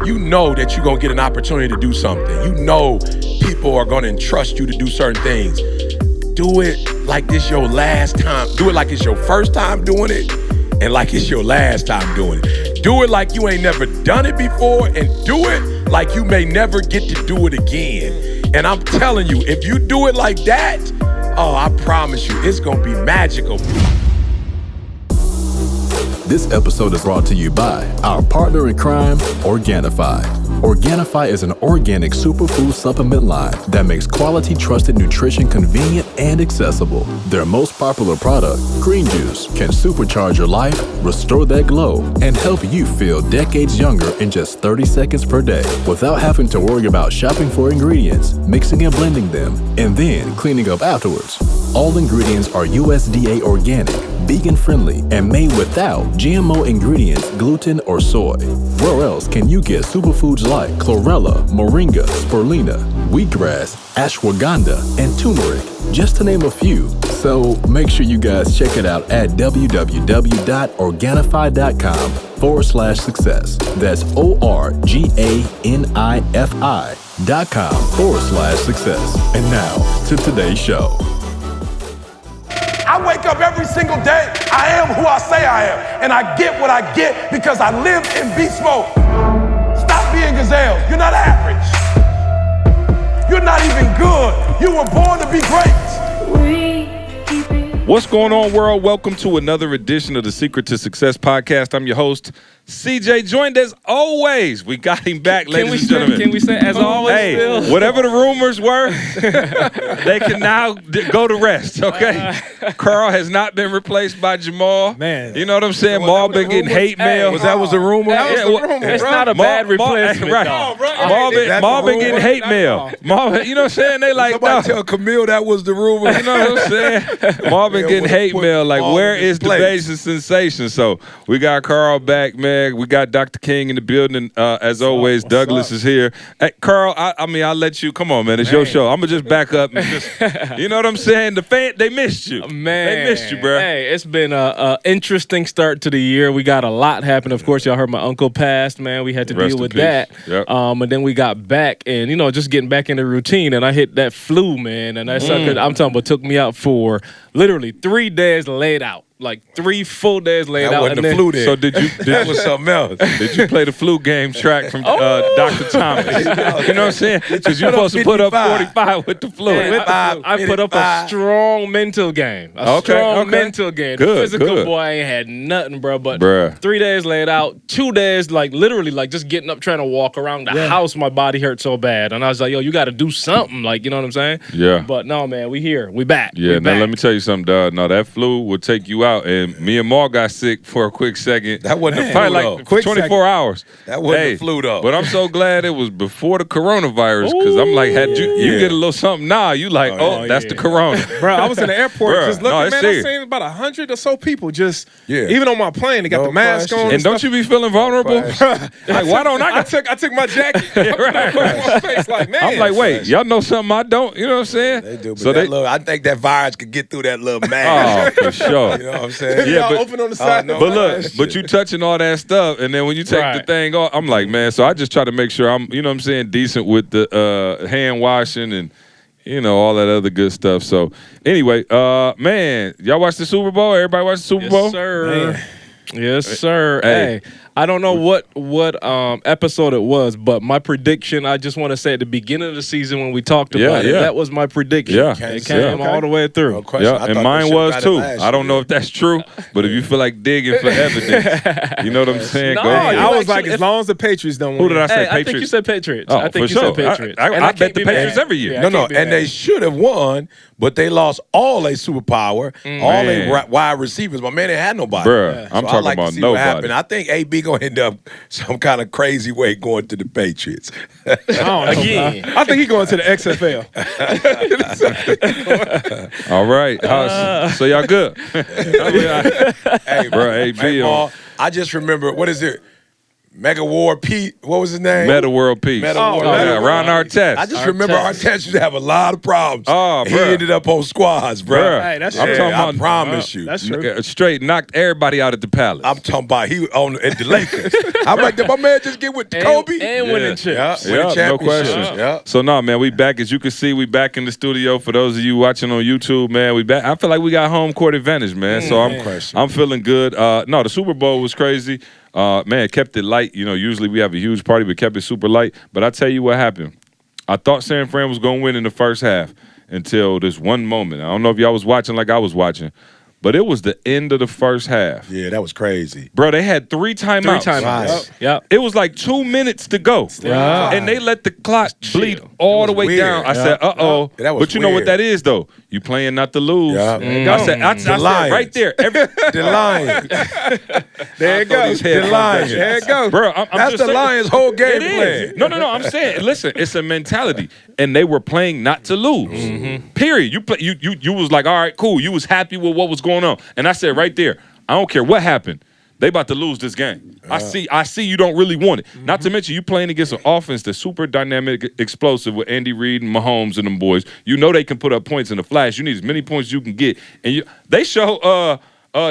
you know that you're gonna get an opportunity to do something. You know people are gonna entrust you to do certain things. Do it like this your last time. Do it like it's your first time doing it and like it's your last time doing it. Do it like you ain't never done it before and do it like you may never get to do it again. And I'm telling you, if you do it like that, oh, I promise you, it's gonna be magical. This episode is brought to you by our partner in crime, Organifi. Organifi is an organic superfood supplement line that makes quality, trusted nutrition convenient and accessible. Their most popular product, green juice, can supercharge your life, restore that glow, and help you feel decades younger in just 30 seconds per day without having to worry about shopping for ingredients, mixing and blending them, and then cleaning up afterwards. All ingredients are USDA organic, vegan-friendly, and made without GMO ingredients, gluten, or soy. Where else can you get superfoods like chlorella, moringa, spirulina, wheatgrass, ashwagandha, and turmeric, just to name a few? So make sure you guys check it out at www.organifi.com/success. That's ORGANIFI.com/success. And now to today's show. I wake up every single day. I am who I say I am. And I get what I get because I live in beast mode. Stop being gazelles. You're not average. You're not even good. You were born to be great. What's going on, world? Welcome to another edition of the Secret to Success podcast. I'm your host, CJ, joined as always. We got him back, ladies and gentlemen. Can we say as always? Hey, still? whatever the rumors were, they can now go to rest, okay? Carl has not been replaced by Jamal. Man. You know what I'm saying? Maul been getting hate mail. Was the rumor? It's not a bad replacement, right. Maul been getting hate mail. Maul, you know what I'm saying? They like, Somebody tell Camille that was the rumor. You know what I'm saying? Maul been getting hate mail. Like, where is the basic sensation? So we got Carl back, man. We got Dr. King in the building. As always, Douglas is here. Hey, Carl, I'll let you. Come on, man. It's your show. I'm going to just back up. And just, you know what I'm saying? The fan, they missed you. Man. They missed you, bro. Hey, it's been an interesting start to the year. We got a lot happen. Of course, y'all heard my uncle passed, man. We had to deal with that. Yep. And then we got back and, just getting back in the routine. And I hit that flu, man. And that sucker, I'm talking about, took me out for literally 3 days laid out. Like 3 full days laid That out. wasn't the flu then. So did you? That was something else. Did you play the flu game track from Dr. Thomas? You know what I'm saying? Because you're supposed to put up 45 with the flu. I put up a strong mental game. Mental game. Good, the physical good. boy ain't had nothing, bro. But Bruh. 3 days laid out, 2 days, like literally, like just getting up trying to walk around the house. My body hurt so bad, and I was like, "Yo, you got to do something." Like, you know what I'm saying? Yeah. But no, man, we here, we back. Yeah, we now back. let me tell you something, dog. No, that flu will take you out. And me and Maul got sick for a quick second. That wasn't the probably flu, like though. 24 hours. That wasn't the flu, though. But I'm so glad it was before the coronavirus, because I'm like, you get a little something now, you like, that's the corona. Bro, I was in the airport Bruh, just looking, no, it's man. serious. I seen about 100 or so people just, even on my plane, they got the mask question. on. And don't you be feeling vulnerable? Like, why don't I? I took my jacket. Right. Put it on my face, like, man. I'm like, wait, y'all know something I don't? You know what I'm saying? They do, but So I think that virus could get through that little mask. Oh, for sure. You know what I'm saying? Yeah, Y'all but- open on the side. no, But look, that but you touching all that stuff, and then when you take the Right. thing off, I'm like, man. So I just try to make sure I'm, you know what I'm saying, decent with the hand washing and, all that other good stuff. So anyway, man, y'all watch the Super Bowl? Everybody watch the Super Bowl? Yes, sir. Yes, sir. Hey. Hey, I don't know what episode it was, but my prediction, I just want to say at the beginning of the season when we talked about it, that was my prediction. Yeah. It came all the way through. No question. I Yeah, and thought mine they was should've too. got it last I don't know year. if that's true, but if you feel like digging for evidence, you know what I'm saying? No, Go ahead. I was like, Actually, as long as the Patriots don't win. Who did I say? Hey, I think Patriots? you said Patriots. Oh, I think for you sure. said Patriots. I And bet can't the be mad. Patriots every year. Yeah, I No, can't be and mad. they should have won, but they lost all their superpower, all their wide receivers. My man, they had nobody. Bruh, I'm So talking I'd like about to see what nobody. happened. I think AB gonna end up some kind of crazy way going to the Patriots. I don't know. Again. I think he going to the XFL. All right. So y'all good? Hey, Bro, AB hey, on- Paul, I just remember, what is it? Mega War Pete, what was his name? Meta World Peace. Yeah, Ron Artest. I just remember Artest used to have a lot of problems. Oh, he bruh. ended up on squads, bro. Hey, that's I'm true. talking about. I promise you. That's true. Straight knocked everybody out at the Palace. I'm talking about he on at the Lakers. I'm like, did my man just get with Kobe? And winning chips. Yeah, winning no championships. question. Yeah. So no, man, we back. As you can see, we back in the studio. For those of you watching on YouTube, man, we back. I feel like we got home court advantage, man. So I'm feeling good. No, the Super Bowl was crazy. Man, kept it light. You know, usually we have a huge party, but kept it super light. But I tell you what happened. I thought San Fran was gonna win in the first half until this one moment. I don't know if y'all was watching like I was watching, but it was the end of the first half. Yeah, that was crazy. Bro, they had 3 timeouts. 3 timeouts. Right. Yep. It was like 2 minutes to go. Yeah. And they let the clock bleed all the way weird. down. I said, uh-oh. Yeah, that was But you know what weird. that is, though? You playing not to lose. Yeah. I said right there. The Lions. There it goes. The Lions. There it goes. Bro, I'm That's just the saying. Lions' whole game It plan. is. No, I'm saying, listen, it's a mentality. And they were playing not to lose. Period. You was like, all right, cool. You was happy with what was going on. And I said right there, I don't care what happened. They about to lose this game. I see you don't really want it. Not to mention you playing against an offense that's super dynamic, explosive with Andy Reid and Mahomes and them boys. You know they can put up points in the flash. You need as many points as you can get. And they show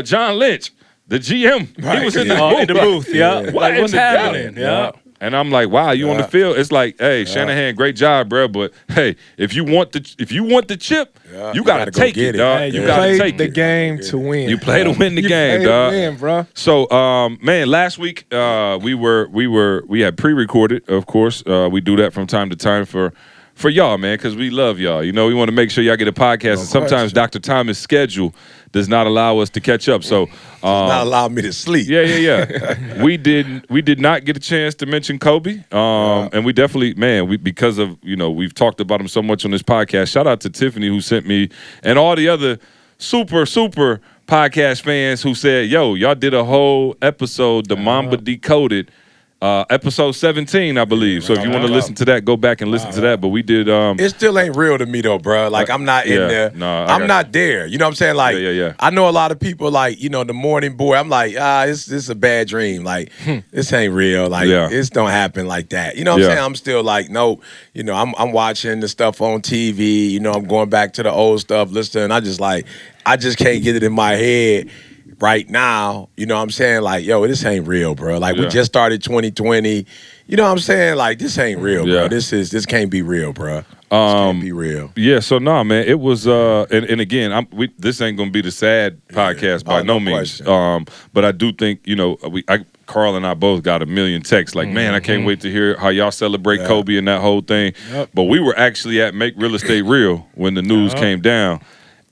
John Lynch, the GM. Right. He was in the In the booth, yeah. What Like, in what's the happening? game? Yeah. And I'm like, wow, you on the field? It's like, hey, Shanahan, great job, bro. But hey, if you want the chip, you gotta go take get it, it. dog. Hey, You you gotta played take the it. game to win. You play to win the You game, played to dog. win, bro. So, man, last week we had pre-recorded, of course. We do that from time to time for y'all, man, because we love y'all. You know, we want to make sure y'all get a podcast. And sometimes Dr. Thomas' schedule does not allow us to catch up. So, Not allow me to sleep. yeah. we did not get a chance to mention Kobe. And we definitely, man, because of, we've talked about him so much on this podcast. Shout out to Tiffany who sent me and all the other super podcast fans who said, yo, y'all did a whole episode, the Mamba Decoded. Episode 17, I believe. So if you want to listen to that, go back and listen to that. But we did. It still ain't real to me though, bro. Like I'm not in there. No, I'm not there. You know what I'm saying? Like Yeah. I know a lot of people like, the morning boy. I'm like, this is a bad dream. Like this ain't real. Like this don't happen like that. You know what I'm saying? I'm still like, no, I'm watching the stuff on TV, I'm going back to the old stuff, listening. I just can't get it in my head. Right now, you know what I'm saying? Like, yo, this ain't real, bro. Like, we just started 2020. You know what I'm saying? Like, this ain't real, bro. This can't be real, bro. This can't be real. Yeah, so no, man, it was, and again, this ain't gonna be the sad podcast by no means. But I do think, Carl and I both got a million texts like, man, I can't wait to hear how y'all celebrate Kobe and that whole thing. But we were actually at Make Real Estate Real when the news came down.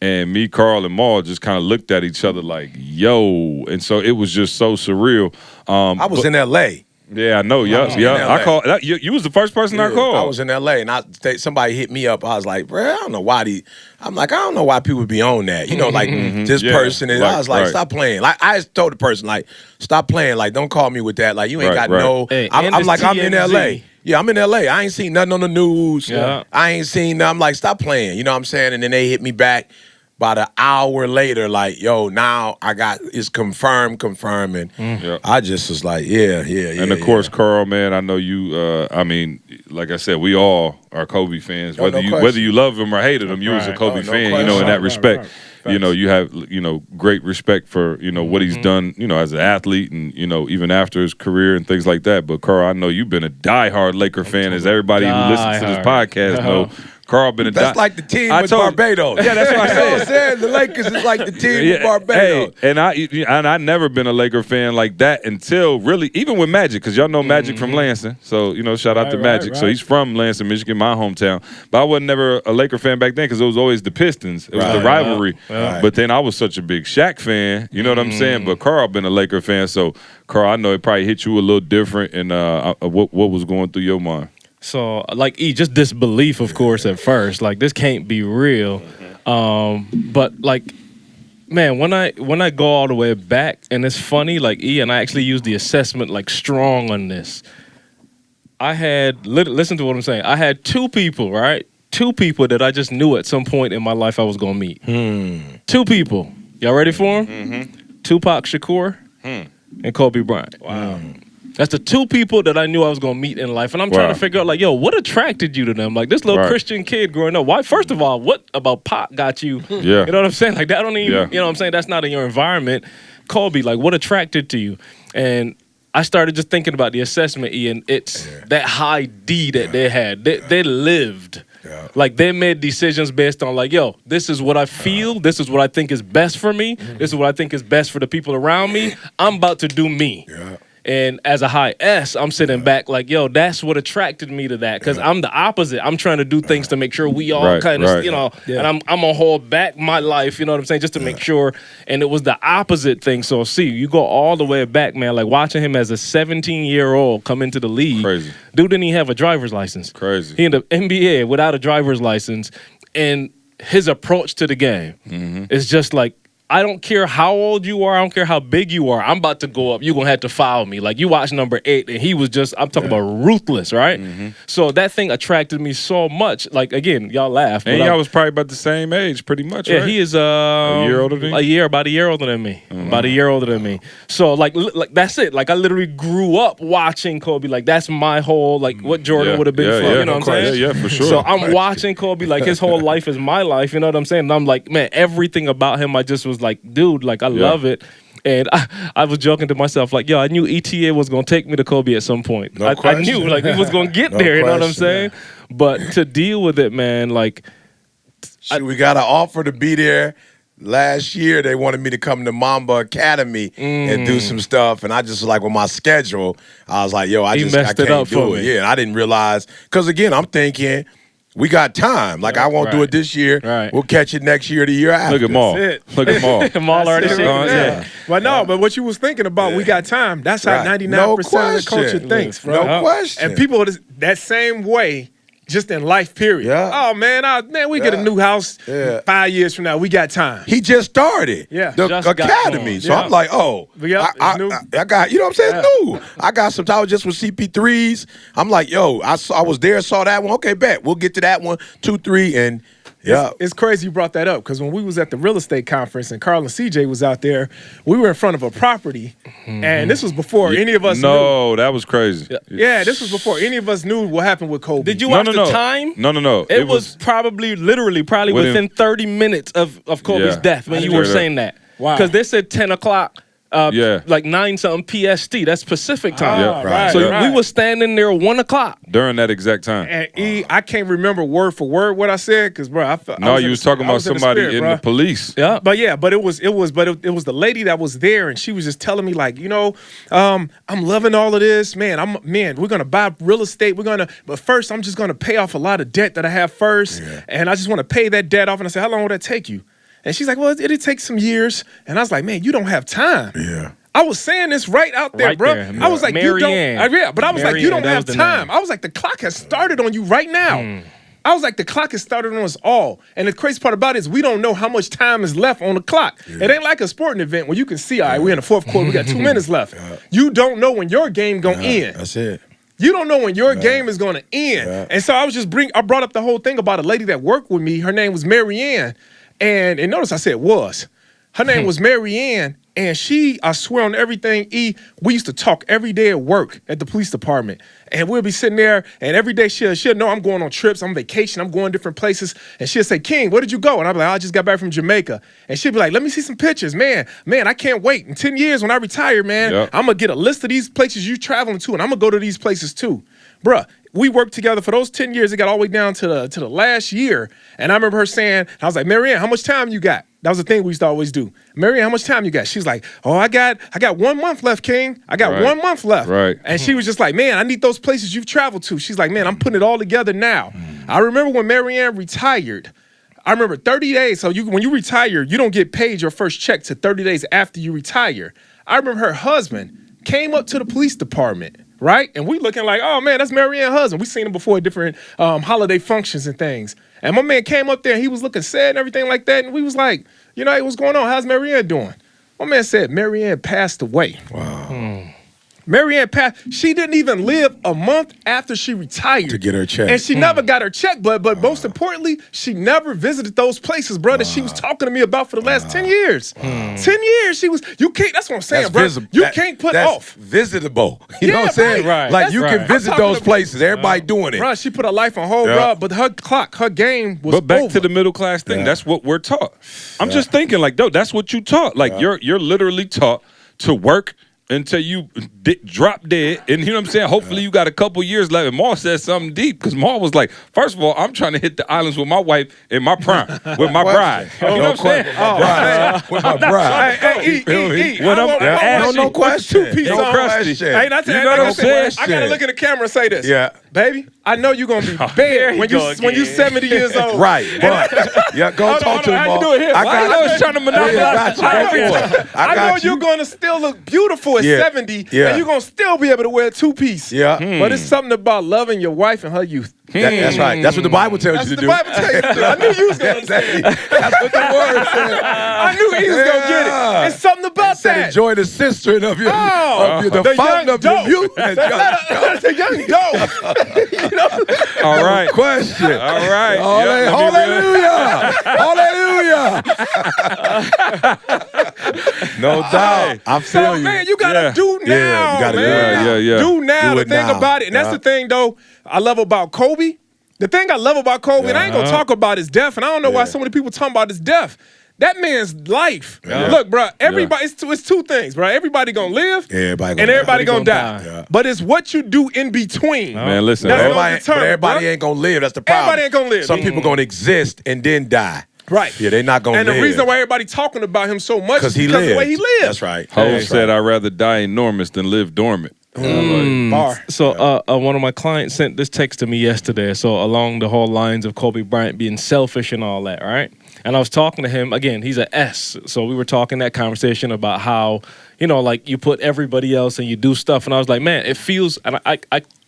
And me, Carl, and Maul just kind of looked at each other like, yo. And so it was just so surreal. I was in L.A. Yeah, I know. Yeah. I called. You was the first person I called. I was in L.A. and somebody hit me up. I was like, bro, I don't know why I'm like, I don't know why people be on that. This person is. I was like, stop playing. Like I just told the person, like, stop playing. Like, don't call me with that. Like, you ain't got no. Hey, I'm like, I'm in TMZ. L.A. Yeah, I'm in L.A. I ain't seen nothing on the news. Yeah. I ain't seen nothing. I'm like, stop playing. You know what I'm saying? And then they hit me back. About an hour later, like, yo, now it's confirmed. And I just was like, yeah. And of course, Carl, man, I know you, like I said, we all are Kobe fans. Whether you love him or hated him, you was a Kobe fan, in that respect. Right. You have, great respect for, what he's done, as an athlete and, even after his career and things like that. But Carl, I know you've been a diehard Laker fan, as everybody who listens to this podcast know. Carl been That's like the team with Barbados. Yeah, that's what I said. The Lakers is like the team with Barbados. Hey, and I never been a Laker fan like that until really, even with Magic, because y'all know Magic from Lansing. So, shout out to Magic. So he's from Lansing, Michigan, my hometown. But I was never a Laker fan back then because it was always the Pistons. It was the rivalry. Right. But then I was such a big Shaq fan. You know what I'm saying? But Carl been a Laker fan. So, Carl, I know it probably hit you a little different. And what was going through your mind? So, like, just disbelief, of course, at first. Like, this can't be real. But, like, man, when I go all the way back, and it's funny, like, and I actually used the assessment, like, strong on this. I had, listen to what I'm saying. I had two people, right? Two people that I just knew at some point in my life I was going to meet. Two people. Y'all ready for them? Tupac Shakur and Kobe Bryant. Wow. That's the two people that I knew I was gonna meet in life, and I'm trying to figure out, like, yo, what attracted you to them? Like this little Christian kid growing up. Why? First of all, what about pot got you? Yeah. You know what I'm saying? Like that don't even. You know what I'm saying? That's not in your environment. Colby, like, what attracted to you? And I started just thinking about the assessment, Ian. It's that high D that they had. They lived. Yeah. Like they made decisions based on like, yo, this is what I feel. This is what I think is best for me. This is what I think is best for the people around me. I'm about to do me. Yeah. And as a high S, I'm sitting back like, yo, that's what attracted me to that. Because I'm the opposite. I'm trying to do things to make sure we all kind of, you know, and I'm going to hold back my life, you know what I'm saying, just to make sure. And it was the opposite thing. So, see, you go all the way back, man, like watching him as a 17-year-old come into the league. Crazy. Dude didn't even have a driver's license. Crazy. He in the NBA without a driver's license. And his approach to the game is just like, I don't care how old you are. I don't care how big you are. I'm about to go up. You're going to have to foul me. Like, you watch number 8, and he was just, I'm talking about ruthless, right? So that thing attracted me so much. Like, again, y'all laugh. And y'all was probably about the same age, pretty much, right? Yeah, he is a year older than you? about a year older than me. About a year older than me. So, like that's it. Like, I literally grew up watching Kobe. Like, that's my whole, like, what Jordan would have been for. You know what I'm saying? Yeah, for sure. So, I'm watching Kobe. Like, his whole life is my life. You know what I'm saying? And I'm like, man, everything about him, I just was like, dude, like, I love it. And I was joking to myself, like, yo, I knew ETA was going to take me to Kobe at some point. I knew, like, he was going to get there, you know what I'm saying? But to deal with it, man, like. We got an offer to be there. Last year, they wanted me to come to Mamba Academy and do some stuff. And I just was like, with my schedule, I was like, yo, I can't do it. Yeah, and I didn't realize. Because, again, I'm thinking, we got time. Like, I won't do it this year. We'll catch it next year, the year after. Look at Maul. Look at Maul. Maul already shaking his head. But no, but what you was thinking about, we got time. That's how 99% of the culture thinks, bro. No question. And people are that same way. Just in life, period. Yeah. Oh, man, we get a new house 5 years from now. We got time. He just started the just academy. So I'm like, oh, I got, you know what I'm saying? It's new. I got some time just with CP3s. I'm like, yo, I was there, saw that one. Okay, bet. We'll get to that one, 2, 3, and It's crazy you brought that up because when we was at the real estate conference and Carl and CJ was out there, we were in front of a property, and this was before any of us knew. No, that was crazy. Yeah, this was before any of us knew what happened with Kobe. Did you watch the time? No. It was probably within 30 minutes of Kobe's death when you were saying that. Wow. Because they said 10 o'clock. Like 9-something PST. That's Pacific time. So we were standing there 1 o'clock during that exact time. And I can't remember word for word what I said because, bro, I felt. No, you was talking about somebody in the police. Yeah, but it was the lady that was there, and she was just telling me like, you know, I'm loving all of this, man. We're gonna buy real estate. But first, I'm just gonna pay off a lot of debt that I have first, and I just want to pay that debt off. And I said, how long will that take you? And she's like, well, it'll take some years. And I was like, man, you don't have time. Yeah. I was saying this right out there, bro. I was like, you don't. But I was like, you don't have time. I was like, the clock has started on you right now. I was like, the clock has started on us all. And the crazy part about it is we don't know how much time is left on the clock. It ain't like a sporting event where you can see, all right, we're in the fourth quarter, we got 2 minutes left. You don't know when your game gonna end. That's it. You don't know when your game is going to end. And so I brought up the whole thing about a lady that worked with me. Her name was Mary Ann. And notice I said was. Her name was Mary Ann, and I swear on everything, we used to talk every day at work at the police department. And we'll be sitting there, and every day she'll know I'm going on trips, I'm on vacation, I'm going different places. And she'll say, King, where did you go? And I'll be like, I just got back from Jamaica. And she'll be like, let me see some pictures. Man, I can't wait. In 10 years when I retire, man, I'm going to get a list of these places you're traveling to, and I'm going to go to these places too. Bruh, we worked together for those 10 years. It got all the way down to the last year. And I remember her saying, I was like, Marianne, how much time you got? That was the thing we used to always do. Marianne, how much time you got? She's like, oh, I got 1 month left, King. I got 1 month left. Right. And she was just like, man, I need those places you've traveled to. She's like, man, I'm putting it all together now. I remember when Marianne retired, I remember 30 days. So when you retire, you don't get paid your first check to 30 days after you retire. I remember her husband came up to the police department. Right? And we looking like, oh, man, that's Marianne's husband. We seen him before at different holiday functions and things. And my man came up there, and he was looking sad and everything like that. And we was like, you know, hey, what's going on? How's Marianne doing? My man said, Marianne passed away. Wow. Marianne passed. She didn't even live a month after she retired To get her check. and she never got her check. But most importantly, she never visited those places, bro, that she was talking to me about for the last 10 years. 10 years, she was. You can't. That's what I'm saying, bro. You can't put that's off. visitable. You know what I'm saying? Right. Like That's you right. can visit I'm talking those to- places. Everybody doing it. Bro, she put her life on hold, bro. But her game was But back over. to the middle class thing. That's what we're taught. I'm just thinking, like, though, that's what you taught. Like, you're literally taught to work until you drop dead. And you know what I'm saying? Hopefully you got a couple years left. And Ma said something deep because Ma was like, first of all, I'm trying to hit the islands with my wife in my prime, with my bride. You know what I'm saying? With my bride. Hey, When I'm No question. Two-piece No on. question. Hey, not to, You know what I'm saying? I gotta look in the camera and say this. Yeah. Baby, I know you're gonna be bad when you 70 years old. Right, but go talk to him. How you do it here? I was trying to monopolize. I know you're gonna still look beautiful at 70, and you're gonna still be able to wear a two-piece. Yeah. But it's something about loving your wife and her youth. That's right. That's what the Bible tells That's you what to the do. Bible tells you to do. I knew you was gonna understand. That's what the word said. I knew he was gonna get it. It's something about Said that. enjoy the sister of your, the the fountain young of your dope. youth. The young dope. You know? All right. Question. All right. Hallelujah. Hallelujah. No doubt. I feel So, you. man, you gotta Yeah. do now, Yeah, you gotta do man. it. Yeah. Do now. Do The it thing now. about it, and that's Yeah. the thing, though, I love about Kobe. The thing I love about Kobe, and I ain't gonna talk about his death, and I don't know why so many people talking about his death. That man's life. Look, bro, everybody, it's two things, bro. Everybody gonna live, Everybody and everybody gonna die. Yeah. But it's what you do in between. Man, listen. That's Everybody, gonna determine, everybody bruh. ain't gonna live. That's the problem. Everybody ain't gonna live. Some people gonna exist and then die. Right. Yeah, they're not gonna And live. the reason why everybody talking about him so much is because he because lived. of the way he lived. That's right. Hov That's said, right. I'd rather die enormous than live dormant. Bar. So one of my clients sent this text to me yesterday. So along the whole lines of Kobe Bryant being selfish and all that, right? And I was talking to him again. He's an S. So we were talking that conversation about how, you know, like you put everybody else and you do stuff. And I was like, man, it feels, and I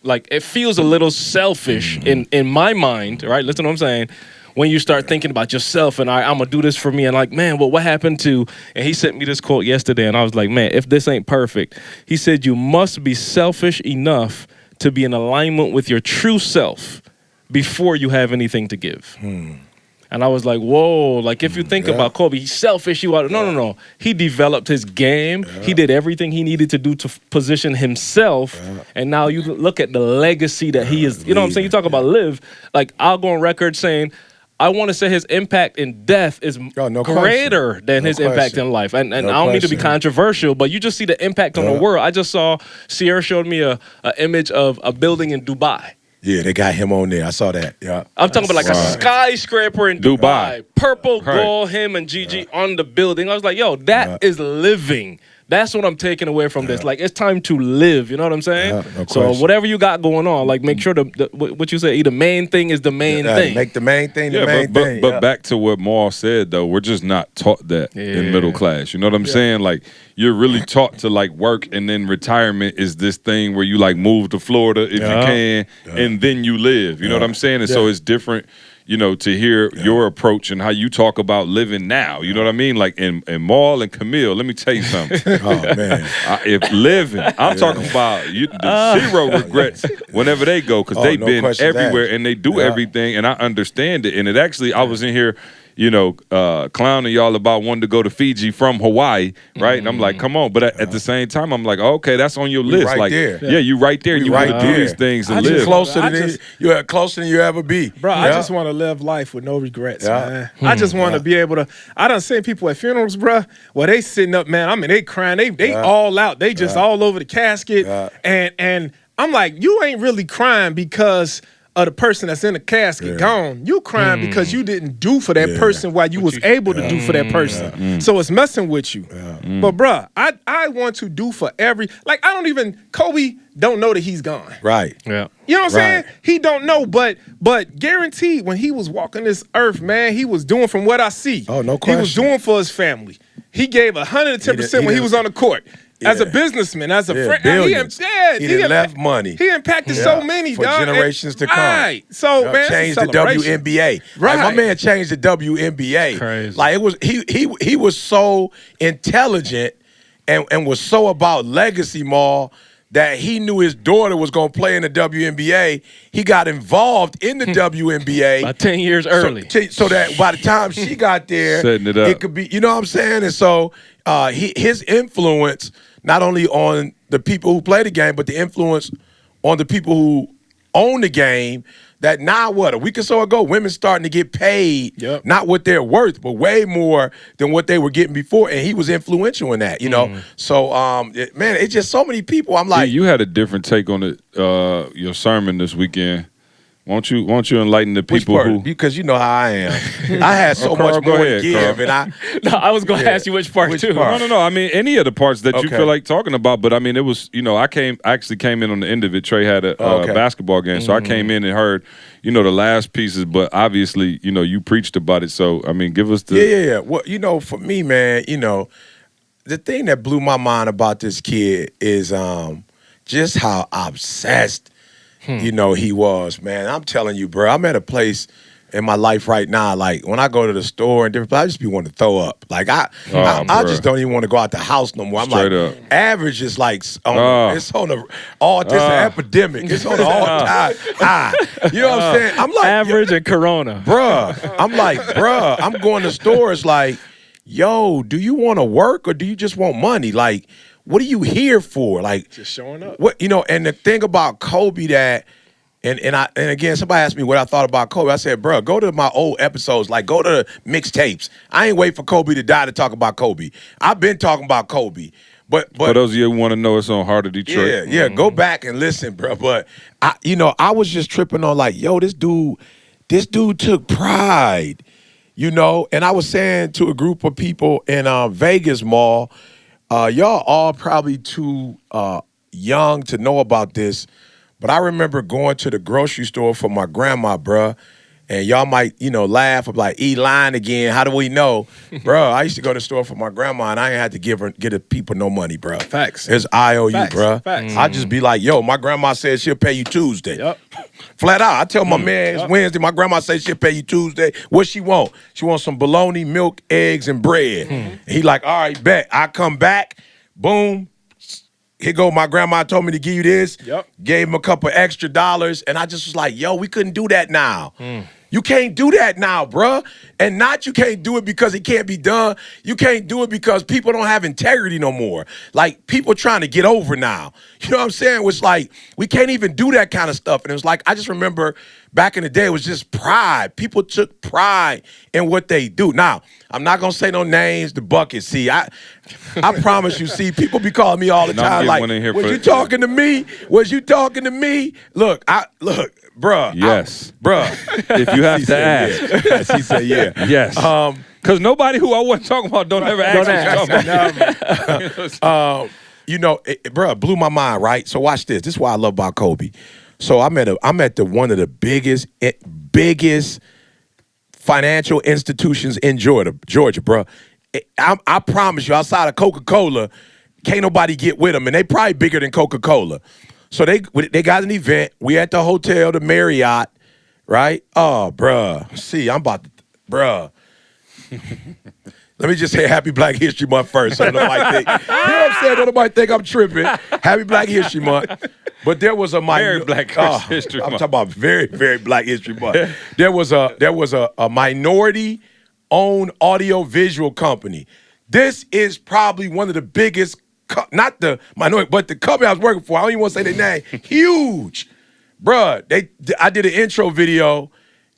like it feels a little selfish in my mind, right? Listen to what I'm saying. When you start thinking about yourself and I'm gonna do this for me, and like, man, well, what happened to? And he sent me this quote yesterday, and I was like, man, if this ain't perfect, he said, you must be selfish enough to be in alignment with your true self before you have anything to give. And I was like, whoa, like if you think about Kobe, he's selfish. No. He developed his game. He did everything he needed to do to position himself. And now you look at the legacy that he is, you know what I'm saying? You talk about live. Like I'll go on record saying, I want to say his impact in death is greater than his impact in life. And I don't mean to be controversial, but you just see the impact on the world. I just saw Sierra showed me a image of a building in Dubai. Yeah, they got him on there. I saw that. Yeah. I'm talking about like a skyscraper in Dubai. Purple, gold, him and Gigi on the building. I was like, yo, that is living. That's what I'm taking away from this. Like, it's time to live. You know what I'm saying? No so question. whatever you got going on, like, make sure what you say, the main thing is the main thing. Make the main thing the main but, thing. But back to what Maul said, though, we're just not taught that in middle class. You know what I'm saying? Like, you're really taught to, like, work, and then retirement is this thing where you, like, move to Florida if you can, and then you live. You know what I'm saying? And so it's different, you know, to hear your approach and how you talk about living now. You know what I mean? Like, in Maul and Camille, let me tell you something. Oh, man. If living, I'm talking about the zero regrets whenever they go, because they've no been question everywhere that. and they do everything, and I understand it. And it actually, I was in here, you know, clowning y'all about wanting to go to Fiji from Hawaii, right? And I'm like, come on. But at the same time, I'm like, okay, that's on your list. right like, there. yeah, you right there. You right want to do there. these things and I just live. You're closer than you ever be. Bro, I just want to live life with no regrets, Yeah. man. I just want to be able to. I done seen people at funerals, bro, where they sitting up, man. I mean, they crying, they all out, they just all over the casket, and I'm like, you ain't really crying because of the person that's in the casket gone. You crying because you didn't do for that person while you was able to do for that person. So it's messing with you. But bruh, I want to do for Kobe don't know that he's gone. Right. Yeah. You know what I'm saying? Right. He don't know, but guaranteed when he was walking this earth, man, he was doing from what I see. Oh, no He was question. doing for his family. He gave 110% when he was on the court. As a businessman, as a friend, billions. He done left money. He impacted so many, for dog. generations to come. Right. So man, changed it's a the celebration. WNBA. Right. Like, my man changed the WNBA. Crazy. Like, it was he was so intelligent and was so about legacy, Maul, that he knew his daughter was going to play in the WNBA. He got involved in the WNBA. About 10 years early. So that by the time she got there, setting it up. It could be, you know what I'm saying? And so his influence, not only on the people who play the game, but the influence on the people who own the game, that now what, a week or so ago, women starting to get paid, not what they're worth, but way more than what they were getting before. And he was influential in that, you know? So, man, it's just so many people. I'm like. You had a different take on it, your sermon this weekend. Won't you enlighten the people who? Because you know how I am. I had so Carl, much more ahead, to give, Carl. and No, I was going to ask you which part too. No. I mean, any of the parts that you feel like talking about. But I mean, it was, I actually came in on the end of it. Trey had a basketball game, so I came in and heard, the last pieces. But obviously, you preached about it. So I mean, give us the yeah. Well, for me, man, the thing that blew my mind about this kid is just how obsessed. He was, man. I'm telling you, bro. I'm at a place in my life right now, like when I go to the store and different places, I just be wanting to throw up. Like I just don't even want to go out the house no more. I'm Straight like, up. average is like it's on the autism epidemic. It's on the all time high. You know what I'm saying? I'm like average and Corona, bruh. I'm like, bruh. I'm going to stores like, yo, do you want to work or do you just want money? Like, what are you here for? Like, just showing up. What and the thing about Kobe that, and again, somebody asked me what I thought about Kobe. I said, bro, go to my old episodes, like go to mixtapes. I ain't wait for Kobe to die to talk about Kobe. I've been talking about Kobe. But for those of you who want to know, it's on Heart of Detroit. Yeah, go back and listen, bro. But I was just tripping on like, yo, this dude took pride, and I was saying to a group of people in Vegas Mall. Y'all all probably too young to know about this, but I remember going to the grocery store for my grandma, bruh, and y'all might, laugh of like, lying again. How do we know? Bruh, I used to go to the store for my grandma, and I ain't had to get the people no money, bruh. Facts. It's IOU, Facts. bruh. Facts. I just be like, yo, my grandma said she'll pay you Tuesday. Yep. Flat out. I tell my man it's Wednesday. My grandma says she'll pay you Tuesday. What she want? She wants some bologna, milk, eggs, and bread. He like, all right, bet. I come back, boom. Here go, my grandma told me to give you this. Yep. Gave him a couple extra dollars. And I just was like, yo, we couldn't do that now. You can't do that now, bruh. And not you can't do it because it can't be done. You can't do it because people don't have integrity no more. Like, people trying to get over now. You know what I'm saying? It's like, we can't even do that kind of stuff. And it was like, I just remember back in the day, it was just pride. People took pride in what they do. Now, I'm not going to say no names, the bucket. See, I promise you, see, people be calling me all the time like, was you talking to me? Was you talking to me? Look, bruh. Yes. Bruh. If you have to ask. Yes, he said yeah. Yes. Because nobody who I wasn't talking about don't ever ask me. Bruh, blew my mind, right? So watch this. This is what I love about Kobe. So I'm at one of the biggest financial institutions in Georgia, bruh. I promise you, outside of Coca-Cola, can't nobody get with them, and they probably bigger than Coca-Cola. So they got an event. We at the hotel, the Marriott, right? Oh, bruh. See, I'm about to, bruh. Let me just say Happy Black History Month first. So nobody think, you know what I'm saying? Don't nobody think I'm tripping. Happy Black History Month. But there was a very Black History Month. I'm talking about very, very Black History Month. There was a minority-owned audio-visual company. This is probably one of the biggest, not the minority, but the company I was working for. I don't even want to say their name. Huge. Bruh, I did an intro video.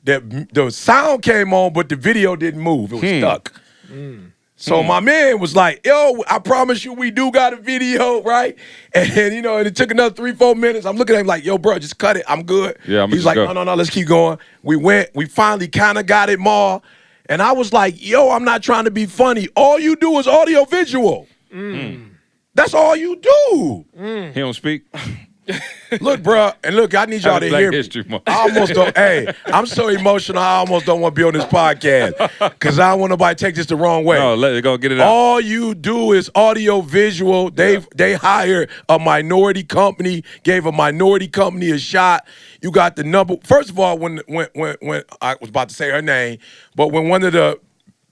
The sound came on, but the video didn't move. It was stuck. So my man was like, yo, I promise you we do got a video, right? And and it took another 3-4 minutes. I'm looking at him like, yo, bro, just cut it. I'm good. Yeah, He's like, no, let's keep going. We finally kind of got it more. And I was like, yo, I'm not trying to be funny. All you do is audio visual. That's all you do. He don't speak. Look, bro, and look, I need y'all to hear me. I almost don't. Hey, I'm so emotional. I almost don't want to be on this podcast because I don't want nobody to take this the wrong way. No, let it go. Get it out. All you do is audio visual. They hired a minority company, gave a minority company a shot. You got the number. First of all, when I was about to say her name, but when one of the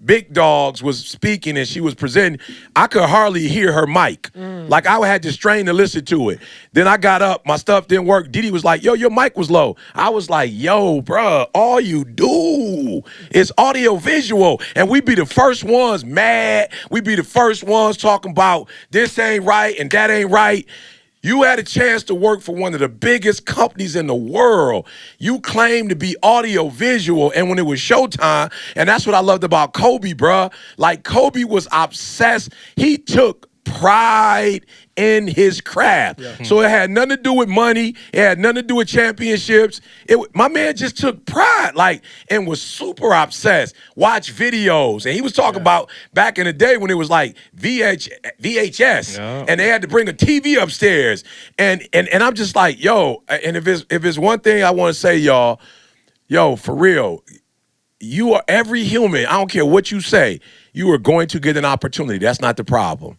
Big Dogs was speaking and she was presenting, I could hardly hear her mic. Like I had to strain to listen to it. Then I got up, my stuff didn't work. Didi was like, yo, your mic was low. I was like, yo, bruh, all you do is audio visual. And we be the first ones mad. We be the first ones talking about this ain't right and that ain't right. You had a chance to work for one of the biggest companies in the world. You claimed to be audio visual, and when it was showtime, and that's what I loved about Kobe, bruh. Like, Kobe was obsessed. He took pride in his craft. So it had nothing to do with money. It had nothing to do with championships. My man just took pride, like, and was super obsessed. Watch videos. And he was talking about back in the day when it was like VHS and they had to bring a TV upstairs. And I'm just like, yo, and if it's one thing I want to say, y'all, yo, for real, you are every human, I don't care what you say, you are going to get an opportunity. That's not the problem.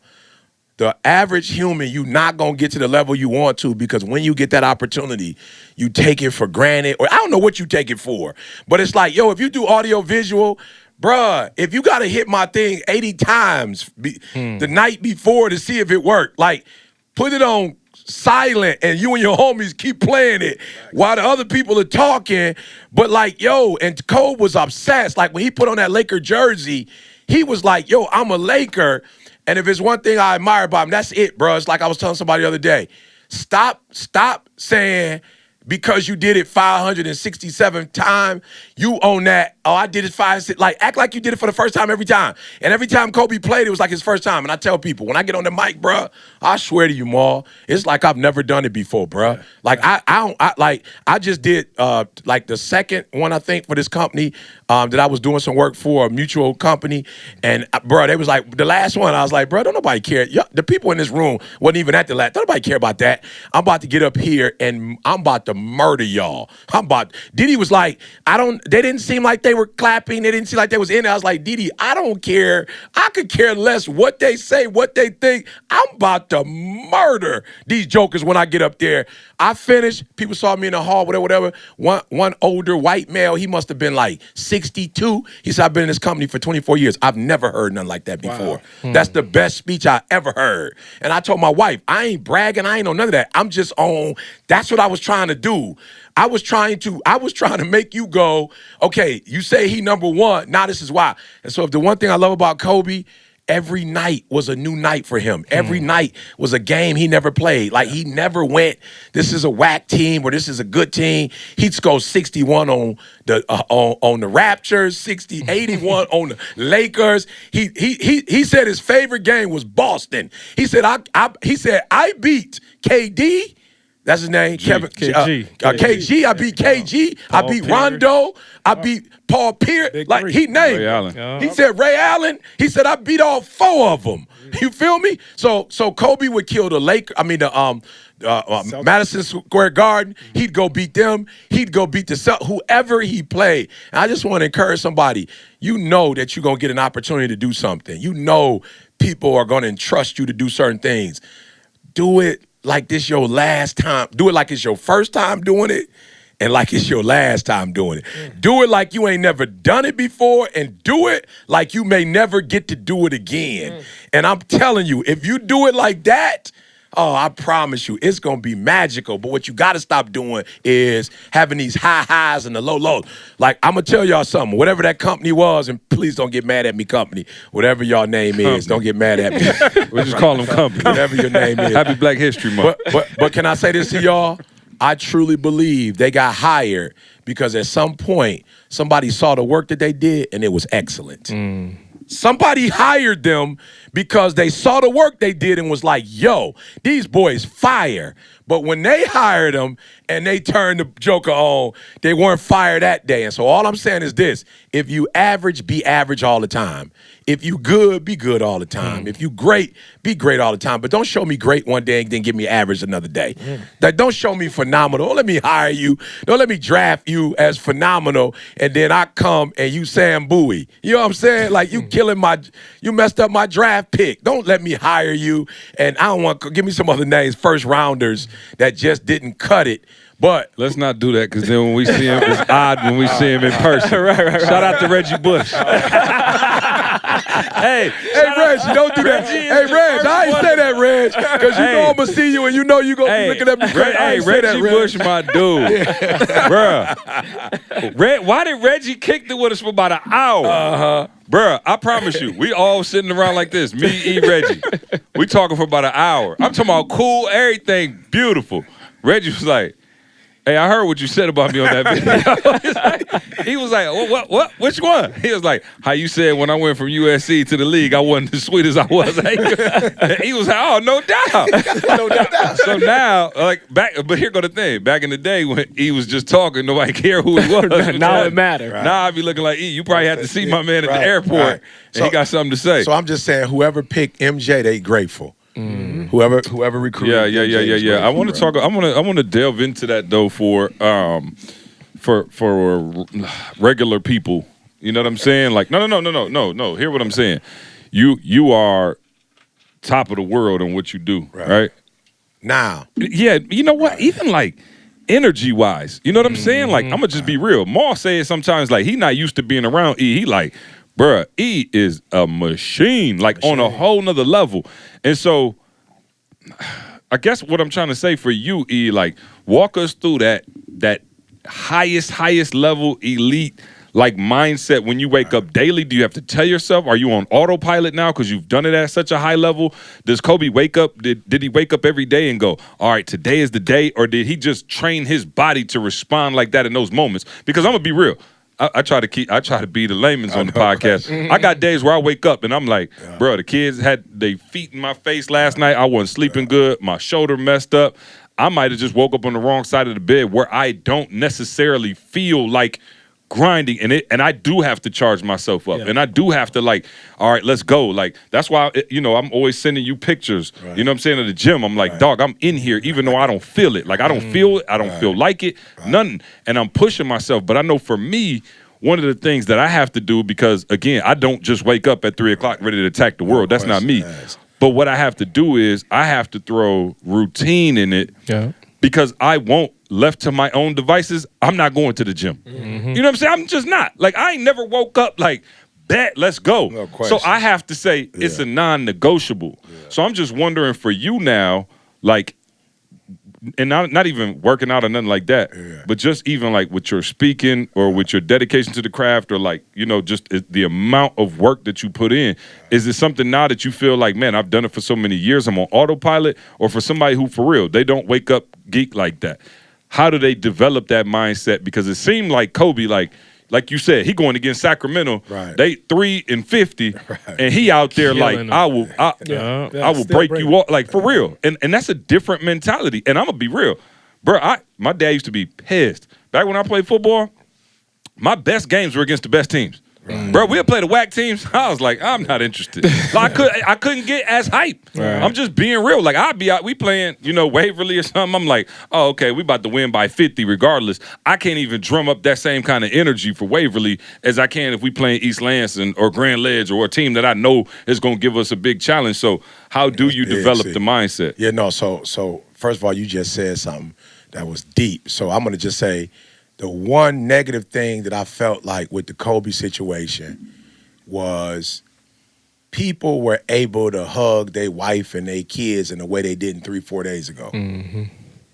The average human, you're not going to get to the level you want to because when you get that opportunity, you take it for granted. Or I don't know what you take it for, but it's like, yo, if you do audio visual, bruh, if you got to hit my thing 80 times the night before to see if it worked, like put it on silent and you and your homies keep playing it while the other people are talking. But like, yo, and Cole was obsessed. Like when he put on that Laker jersey, he was like, yo, I'm a Laker. And if it's one thing I admire about him, that's it, bro. It's like I was telling somebody the other day. Stop saying because you did it 567 times, you own that. Oh, I did it 5, like act like you did it for the first time every time. And every time Kobe played, it was like his first time. And I tell people, when I get on the mic, bro, I swear to you, Maul, it's like I've never done it before, bro. Like I just did like the second one, I think, for this company that I was doing some work for, a mutual company. And bro, they was like, the last one, I was like, bro, don't nobody care. The people in this room wasn't even at the last. Don't nobody care about that. I'm about to get up here and I'm about to murder y'all. Didi was like, they didn't seem like they were clapping. They didn't seem like they was in it. I was like, Didi, I don't care. I could care less what they say, what they think. I'm about to murder these jokers when I get up there. I finished. People saw me in the hall, whatever. One older white male, he must have been like 62. He said, I've been in this company for 24 years. I've never heard nothing like that before. Wow. That's the best speech I ever heard. And I told my wife, I ain't bragging. I ain't on none of that. I'm just on. That's what I was trying to do. I was trying to make you go, okay, you say he number one, now this is why. And so if the one thing I love about Kobe, every night was a new night for him. Every night was a game he never played. Like he never went, this is a whack team or this is a good team. He'd go 61 on the Raptors, 81 on the Lakers. He said his favorite game was Boston. He said I beat KD. That's his name, Kevin. KG. I beat KG. I beat Rondo. I beat Paul Pierce. Like he named him. He said Ray Allen. He said I beat all 4 of them. You feel me? So Kobe would kill the Madison Square Garden. He'd go beat them. He'd go beat whoever he played. And I just want to encourage somebody. You know that you're gonna get an opportunity to do something. You know people are gonna entrust you to do certain things. Do it like this your last time. Do it like it's your first time doing it and like it's your last time doing it. Do it like you ain't never done it before and do it like you may never get to do it again. And I'm telling you, if you do it like that, oh, I promise you, it's going to be magical. But what you got to stop doing is having these high highs and the low lows. Like, I'm going to tell y'all something. Whatever that company was, and please don't get mad at me, company. Whatever y'all name is, don't get mad at me. We just call them company. Whatever your name is. Happy Black History Month. But can I say this to y'all? I truly believe they got hired because at some point, somebody saw the work that they did, and it was excellent. Somebody hired them because they saw the work they did and was like, yo, these boys fire. But when they hired them and they turned the joker on, they weren't fired that day. And so all I'm saying is this. If you average, be average all the time. If you good, be good all the time. If you great, be great all the time. But don't show me great one day and then give me average another day. Like, don't show me phenomenal. Don't let me hire you. Don't let me draft you as phenomenal and then I come and you Sam Bowie. You know what I'm saying? Like you messed up my draft pick. Don't let me hire you. And I don't want to give me some other names, first rounders that just didn't cut it. But let's not do that because then when we see him, it's odd when we see him in person. Right. Shout out to Reggie Bush. Hey, Reg, you don't do that. Hey, Reg, I ain't say that, Reg, because you know I'm going to see you and you know you going to be looking at me crazy. Hey, Reggie Bush, my dude. Bruh. Why did Reggie kick it with us for about an hour? Bruh, I promise you, we all sitting around like this, me, E, Reggie. We talking for about an hour. I'm talking about cool, everything, beautiful. Reggie was like, hey, I heard what you said about me on that video. He was like, what? Which one? He was like, how you said when I went from USC to the league, I wasn't as sweet as I was. He was like, oh, no doubt. No doubt. So now, but here go the thing. Back in the day when he was just talking, nobody cared who he was. Now it matters. Right. Now I be looking like, E, you probably had to see my man at the airport, and he got something to say. So I'm just saying, whoever picked MJ, they grateful. Whoever recruited. Yeah. I want to talk. I want to delve into that though for regular people. You know what I'm saying? Like no. Hear what I'm saying. You are top of the world in what you do, right? Now. Yeah. You know what? Even like energy wise, you know what I'm saying? Like I'm gonna just be real. Maul says sometimes like he not used to being around E. He like, bruh, E is a machine, like on a whole nother level. And so I guess what I'm trying to say for you, E, like walk us through that highest level elite like mindset when you wake up daily. Do you have to tell yourself? Are you on autopilot now because you've done it at such a high level? Does Kobe wake up? Did he wake up every day and go, all right, today is the day? Or did he just train his body to respond like that in those moments? Because I'm going to be real. I try to be the layman's on the podcast. I got days where I wake up and I'm like, bro, the kids had their feet in my face last night. I wasn't sleeping good. My shoulder messed up. I might have just woke up on the wrong side of the bed where I don't necessarily feel like grinding, and I do have to charge myself up, and I do have to like, all right, let's go. Like that's why I'm always sending you pictures. Right. You know what I'm saying, at the gym. I'm like, dog, I'm in here even though I don't feel it. Like I don't feel it. I don't feel like it. Nothing. And I'm pushing myself. But I know for me, one of the things that I have to do, because again, I don't just wake up at 3 o'clock ready to attack the world. That's not me. But what I have to do is I have to throw routine in it. Yeah. Because I won't, left to my own devices, I'm not going to the gym. You know what I'm saying? I'm just not. Like, I ain't never woke up like, bet, let's go. No question. So I have to say it's a non-negotiable. Yeah. So I'm just wondering for you now, like, and not even working out or nothing like that, but just even like with your speaking or with your dedication to the craft or like, just the amount of work that you put in, is it something now that you feel like, man, I've done it for so many years, I'm on autopilot? Or for somebody who, for real, they don't wake up geek like that, how do they develop that mindset? Because it seemed like Kobe, like you said, he going against Sacramento. Right. They 3-50, and he out there killing like them. I will break you off, like for real. And that's a different mentality. And I'm gonna be real, bro. My dad used to be pissed back when I played football. My best games were against the best teams. Right. Bro, we'll play the whack teams. I was like, I'm not interested. Like, I couldn't get as hype. Right. I'm just being real. Like, I'd be out, we playing, Waverly or something. I'm like, oh, okay, we about to win by 50 regardless. I can't even drum up that same kind of energy for Waverly as I can if we playing East Lansing or Grand Ledge or a team that I know is going to give us a big challenge. So how do you develop the mindset? Yeah, no, so first of all, you just said something that was deep. So I'm going to just say, the one negative thing that I felt like with the Kobe situation was people were able to hug their wife and their kids in a way they didn't 3-4 days ago. Mm-hmm.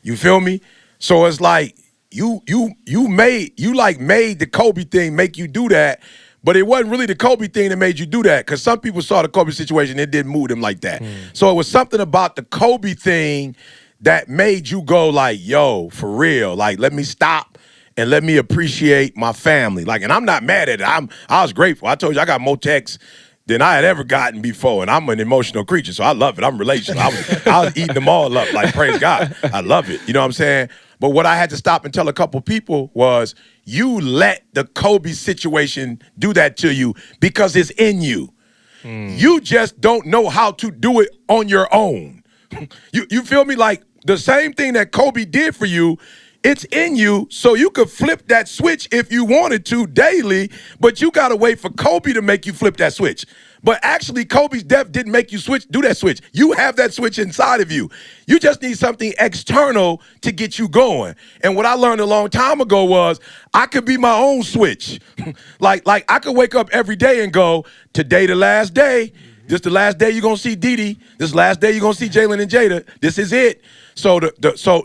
You feel me? So it's like you made the Kobe thing make you do that, but it wasn't really the Kobe thing that made you do that, because some people saw the Kobe situation, it didn't move them like that. So it was something about the Kobe thing that made you go like, yo, for real, like let me stop and let me appreciate my family. Like, and I'm not mad at it. I was grateful. I told you I got more texts than I had ever gotten before, and I'm an emotional creature, so I love it. I'm relational. I was eating them all up, like, praise God. I love it. You know what I'm saying? But what I had to stop and tell a couple people was, you let the Kobe situation do that to you because it's in you. You just don't know how to do it on your own. You feel me? Like, the same thing that Kobe did for you, it's in you, so you could flip that switch if you wanted to daily, but you got to wait for Kobe to make you flip that switch. But actually, Kobe's death didn't make you do that switch. You have that switch inside of you. You just need something external to get you going. And what I learned a long time ago was I could be my own switch. like I could wake up every day and go, today the last day. This the last day you're gonna see Didi. This last day you're gonna see Jalen and Jada. This is it. So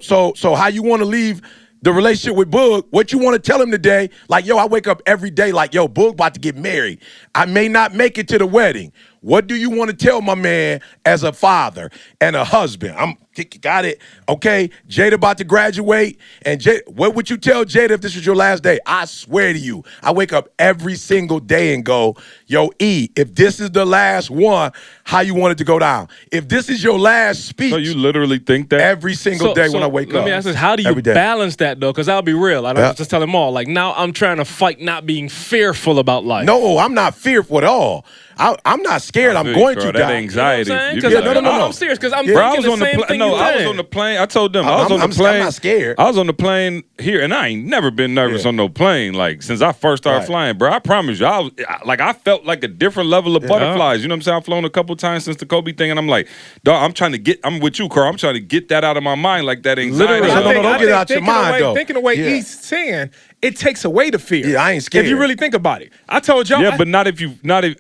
so how you want to leave the relationship with Boog, what you want to tell him today, like, yo, I wake up every day like, yo, Boog about to get married. I may not make it to the wedding. What do you want to tell my man as a father and a husband? Got it. Okay, Jada about to graduate. And what would you tell Jada if this was your last day? I swear to you, I wake up every single day and go, yo, E, if this is the last one, how you want it to go down? If this is your last speech. So you literally think that? Every single day when I wake up. Let me ask this, how do you balance that, though? Because I'll be real. I don't just tell them all. Like, now I'm trying to fight not being fearful about life. No, I'm not fearful at all. I'm not scared. I'm going to die. That anxiety. You know no. I'm serious because I'm thinking the same thing. I was on the plane. I told them I was on the plane. I'm not scared. I was on the plane here, and I ain't never been nervous on no plane. Like since I first started flying, bro. I promise you, I felt like a different level of butterflies. You know what I'm saying? I've flown a couple times since the Kobe thing, and I'm like, dog, I'm with you, Carl. I'm trying to get that out of my mind, like that anxiety. Literally, don't get it out your mind, though. Thinking the way he's saying, it takes away the fear. Yeah, I ain't scared. If you really think about it. I told y'all. Yeah, but not if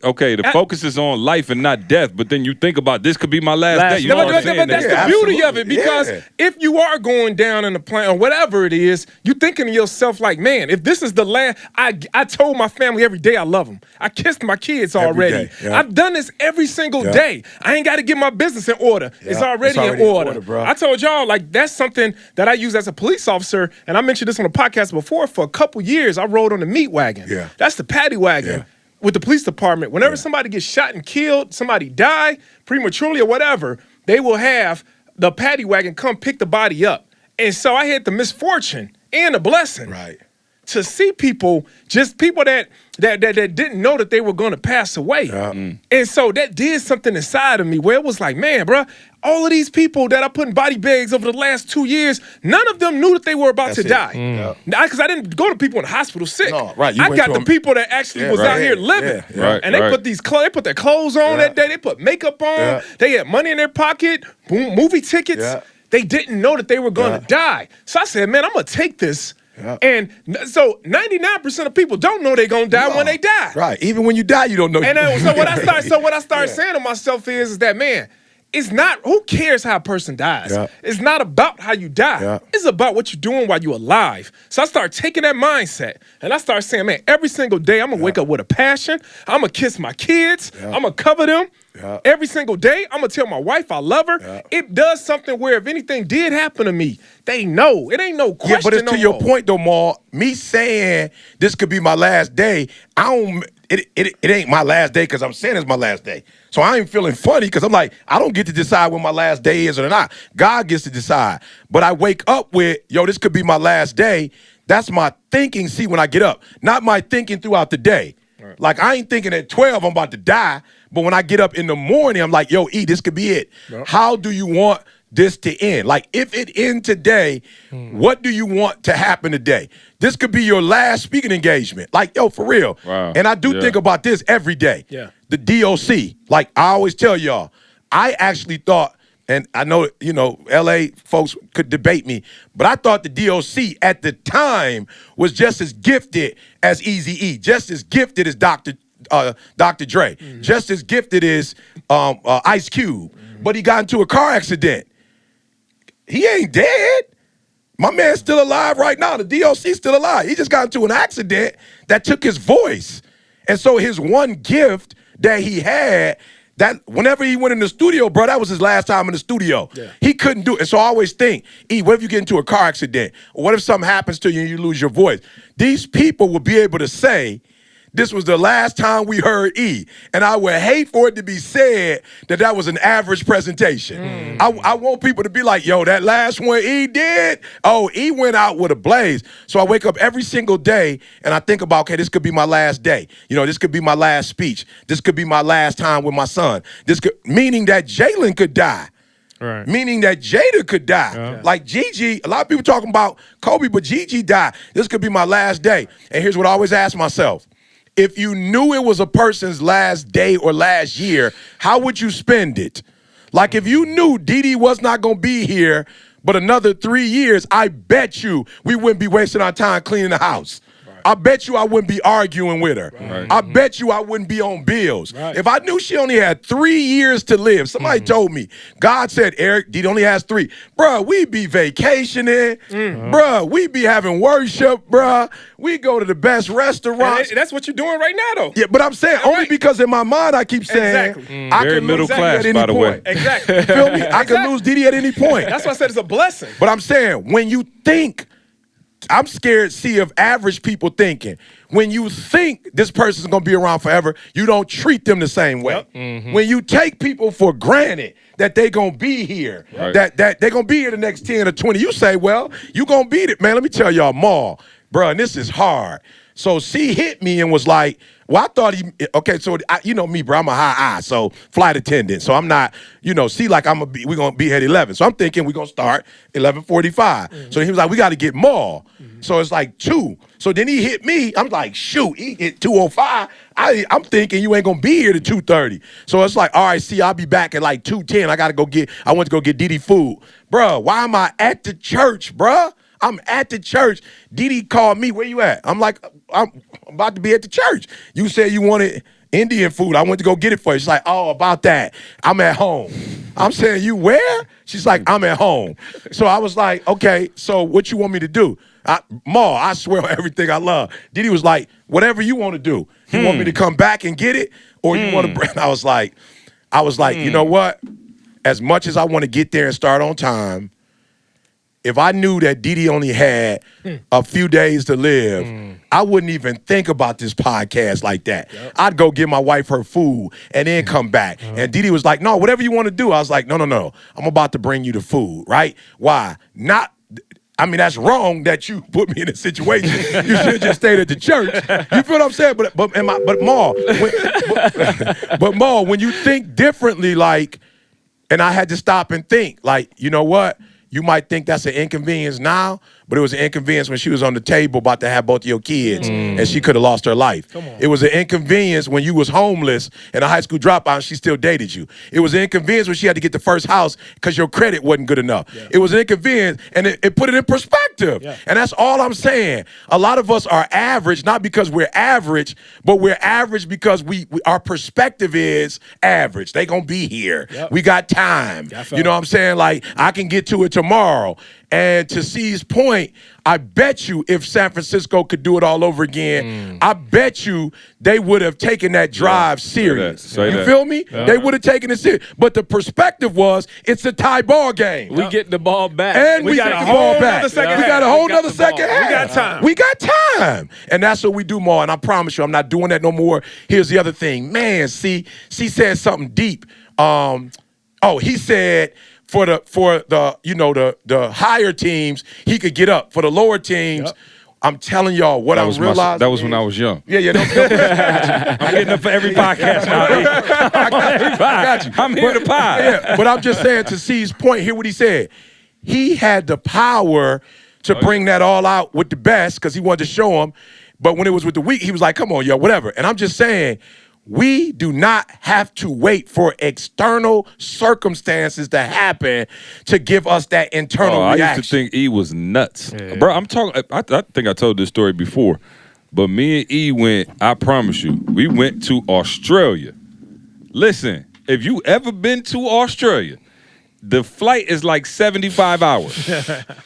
okay, the focus is on life and not death, but then you think about this could be my last day. You know what I'm saying? But that's the beauty of it, because if you are going down in the plane or whatever it is, you thinking to yourself like, man, if this is the last, I told my family every day I love them. I kissed my kids already. I've done this every single day. I ain't got to get my business in order. It's already in order. Bro. I told y'all, like, that's something that I use as a police officer, and I mentioned this on the podcast before. For a couple years, I rode on the meat wagon. Yeah. That's the paddy wagon. With the police department, whenever somebody gets shot and killed, somebody die prematurely or whatever, they will have the paddy wagon come pick the body up. And so I had the misfortune and the blessing to see people that didn't know that they were going to pass away. And so that did something inside of me where it was like, man, bro, all of these people that I put in body bags over the last 2 years, none of them knew that they were about to die. Because I didn't go to people in the hospital sick. No, I got the people that actually was out here living. And they put their clothes on that day. They put makeup on. They had money in their pocket, movie tickets. They didn't know that they were going to die. So I said, man, I'm going to take this. And so 99% of people don't know they're going to die when they die. Right. Even when you die, you don't know. And so what I started saying to myself is that, man, it's not, who cares how a person dies? It's not about how you die. It's about what you're doing while you're alive. So I started taking that mindset and I started saying, man, every single day I'm going to wake up with a passion. I'm going to kiss my kids. I'm going to cover them. Every single day, I'm going to tell my wife I love her. It does something where if anything did happen to me, they know. It ain't no question. Yeah, but it's to your point, though, Maul. Me saying this could be my last day, it ain't my last day because I'm saying it's my last day. So I ain't feeling funny because I'm like, I don't get to decide when my last day is or not. God gets to decide. But I wake up with, yo, this could be my last day. That's my thinking, see, when I get up. Not my thinking throughout the day. Right. Like, I ain't thinking at 12 I'm about to die. But when I get up in the morning, I'm like, yo, E, this could be it. Yep. How do you want this to end? Like, if it end today, what do you want to happen today? This could be your last speaking engagement. Like, yo, for real. Wow. And I do think about this every day. Yeah. The DOC. Like, I always tell y'all, I actually thought, and I know, you know, LA folks could debate me, but I thought the DOC at the time was just as gifted as Eazy-E, just as gifted as Dr. Dre, just as gifted as Ice Cube, but he got into a car accident. He ain't dead. My man's still alive right now. The DOC's still alive. He just got into an accident that took his voice. And so his one gift that he had, that whenever he went in the studio, bro, that was his last time in the studio. Yeah. He couldn't do it. And so I always think, E, what if you get into a car accident? Or what if something happens to you and you lose your voice? These people will be able to say, this was the last time we heard E. And I would hate for it to be said that that was an average presentation. I want people to be like, yo, that last one E did, oh, E went out with a blaze. So I wake up every single day and I think about, okay, this could be my last day. You know, this could be my last speech. This could be my last time with my son. Meaning that Jalen could die. Right. Meaning that Jada could die. Yeah. Like Gigi, a lot of people talking about Kobe, but Gigi died. This could be my last day. And here's what I always ask myself. if you knew it was a person's last day or last year, how would you spend it? Like if you knew Didi was not going to be here but another 3 years, I bet you we wouldn't be wasting our time cleaning the house. I bet you I wouldn't be arguing with her. I bet you I wouldn't be on bills. If I knew she only had 3 years to live, somebody told me, God said, Eric, Didi only has 3. Bruh, we be vacationing. Bruh, we be having worship, bruh. We go to the best restaurants. And that's what you're doing right now, though. Yeah, but I'm saying only because in my mind I keep saying I Very can middle lose class, Didi at by any the way. point. Exactly. You feel me? I can lose Didi at any point. That's why I said it's a blessing. But I'm saying when you think, I'm scared, see, of average people thinking. When you think this person's gonna be around forever, you don't treat them the same way. When you take people for granted that they gonna be here, that they gonna be here the next 10 or 20, you say, well, you gonna beat it. Man, let me tell y'all, Maul, bro, and this is hard. So C hit me and was like, well, I thought okay, so you know me, bro, I'm a high I, so flight attendant. So I'm not, C like we're gonna be at 11. So I'm thinking we're gonna start 11:45. So he was like, we gotta get Maul. So it's like 2. So then he hit me. I'm like, shoot, he hit 2:05. I'm thinking you ain't gonna be here to 2:30. So it's like, all right, see, I'll be back at like 2:10. I went to go get Didi food. Bruh, why am I at the church, bruh? I'm at the church. Didi called me, where you at? I'm like, I'm about to be at the church. You said you wanted Indian food. I went to go get it for you. She's like, oh, about that. I'm at home. I'm saying, you where? She's like, I'm at home. So I was like, okay, so what you want me to do? Maul, I swear on everything I love. Didi was like, whatever you want to do. You want me to come back and get it? Or you want to bring? I was like, you know what? As much as I want to get there and start on time, if I knew that Didi only had a few days to live, I wouldn't even think about this podcast like that. I'd go get my wife her food and then come back. And Didi was like, no, whatever you want to do. I was like, no. I'm about to bring you the food, right? Why? That's wrong that you put me in a situation. You should have just stayed at the church. You feel what I'm saying? But Maul, when you think differently, like, and I had to stop and think, like, you know what? You might think that's an inconvenience now, but it was an inconvenience when she was on the table about to have both of your kids and she could have lost her life. It was an inconvenience when you was homeless and a high school dropout and she still dated you. It was an inconvenience when she had to get the first house because your credit wasn't good enough. It was an inconvenience, and it put it in perspective. And that's all I'm saying. A lot of us are average, not because we're average, but we're average because our perspective is average. They gonna be here. We got time. You know what I'm saying? Like, I can get to it tomorrow. And to C's point, I bet you if San Francisco could do it all over again, I bet you they would have taken that drive serious. You feel me? They would have taken it serious. But the perspective was, it's a tie ball game. We get the ball back. And we got the ball back. We got a whole nother second half. We got time. We got time. And that's what we do more. And I promise you, I'm not doing that no more. Here's the other thing. Man, C said something deep. He said, for the higher teams, he could get up. For the lower teams, I'm telling y'all what I realized. That was when I was young. Yeah. I'm getting up for every podcast now. I got you. I'm here to pie. Yeah, but I'm just saying, to C's point, hear what he said. He had the power to bring that all out with the best because he wanted to show them. But when it was with the weak, he was like, come on, yo, whatever. And I'm just saying, we do not have to wait for external circumstances to happen to give us that internal reaction. I used to think E was nuts. Bro, I'm talking, I think I told this story before, but me and E went, I promise you, we went to Australia. Listen, if you ever been to Australia, the flight is like 75 hours.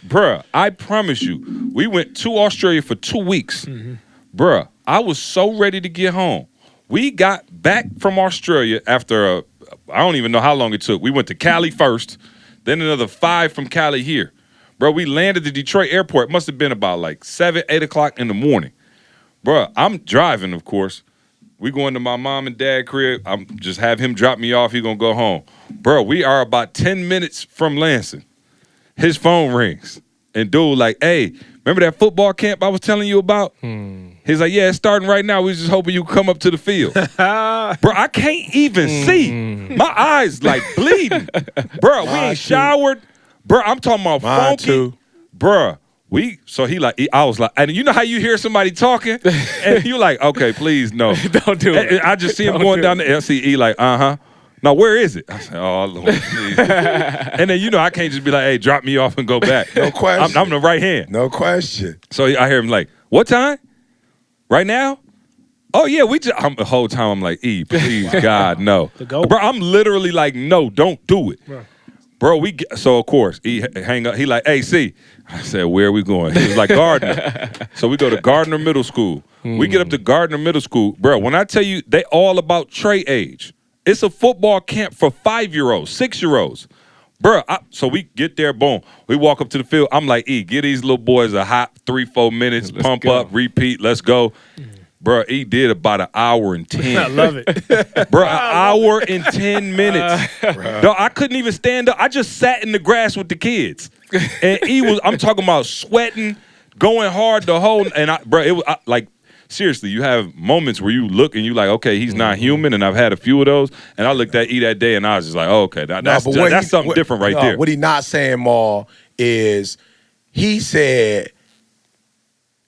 Bruh, I promise you, we went to Australia for 2 weeks. Bruh, I was so ready to get home. We got back from Australia after I don't even know how long it took. We went to Cali first, then another 5 from Cali here. Bro, we landed at the Detroit airport. It must have been about like 7, 8 o'clock in the morning. Bro, I'm driving, of course. We going to my mom and dad crib. I'm just have him drop me off. He gonna go home. Bro, we are about 10 minutes from Lansing. His phone rings. And dude like, hey, remember that football camp I was telling you about? He's like, yeah, it's starting right now. We just hoping you come up to the field. Bro, I can't even see. My eyes like bleeding. Bro, we ain't showered. Bro, I'm talking about Mine funky. too. Bro, I was like, and you know how you hear somebody talking, and you like, okay, please no, Don't do it. And I just see him going down the LCE like, Now where is it? I said, oh Lord, please. And then I can't just be like, hey, drop me off and go back. No question. I'm the right hand. No question. So I hear him like, what time? Right now? Oh yeah, the whole time I'm like, E, please, God, no. Bro, I'm literally like, no, don't do it. Bro, so of course, he hang up. He like, hey, C. I said, where are we going? He was like, Gardner. So we go to Gardner Middle School. We get up to Gardner Middle School. Bro, when I tell you, they all about Trey age. It's a football camp for 5-year-olds, 6-year-olds. Bro, so we get there, boom. We walk up to the field. I'm like, E, give these little boys a hot 3-4 minutes, pump up, repeat, let's go. Bro, he did about an hour and 10. I love it. Bro, an hour and 10 minutes. No, I couldn't even stand up. I just sat in the grass with the kids. And I'm talking about sweating, going hard the whole, and it was like, seriously, you have moments where you look and you like, okay, he's not human, and I've had a few of those, and I looked at E that day and I was just like, oh, okay, that's something different right there. What he not saying, Maul, is he said,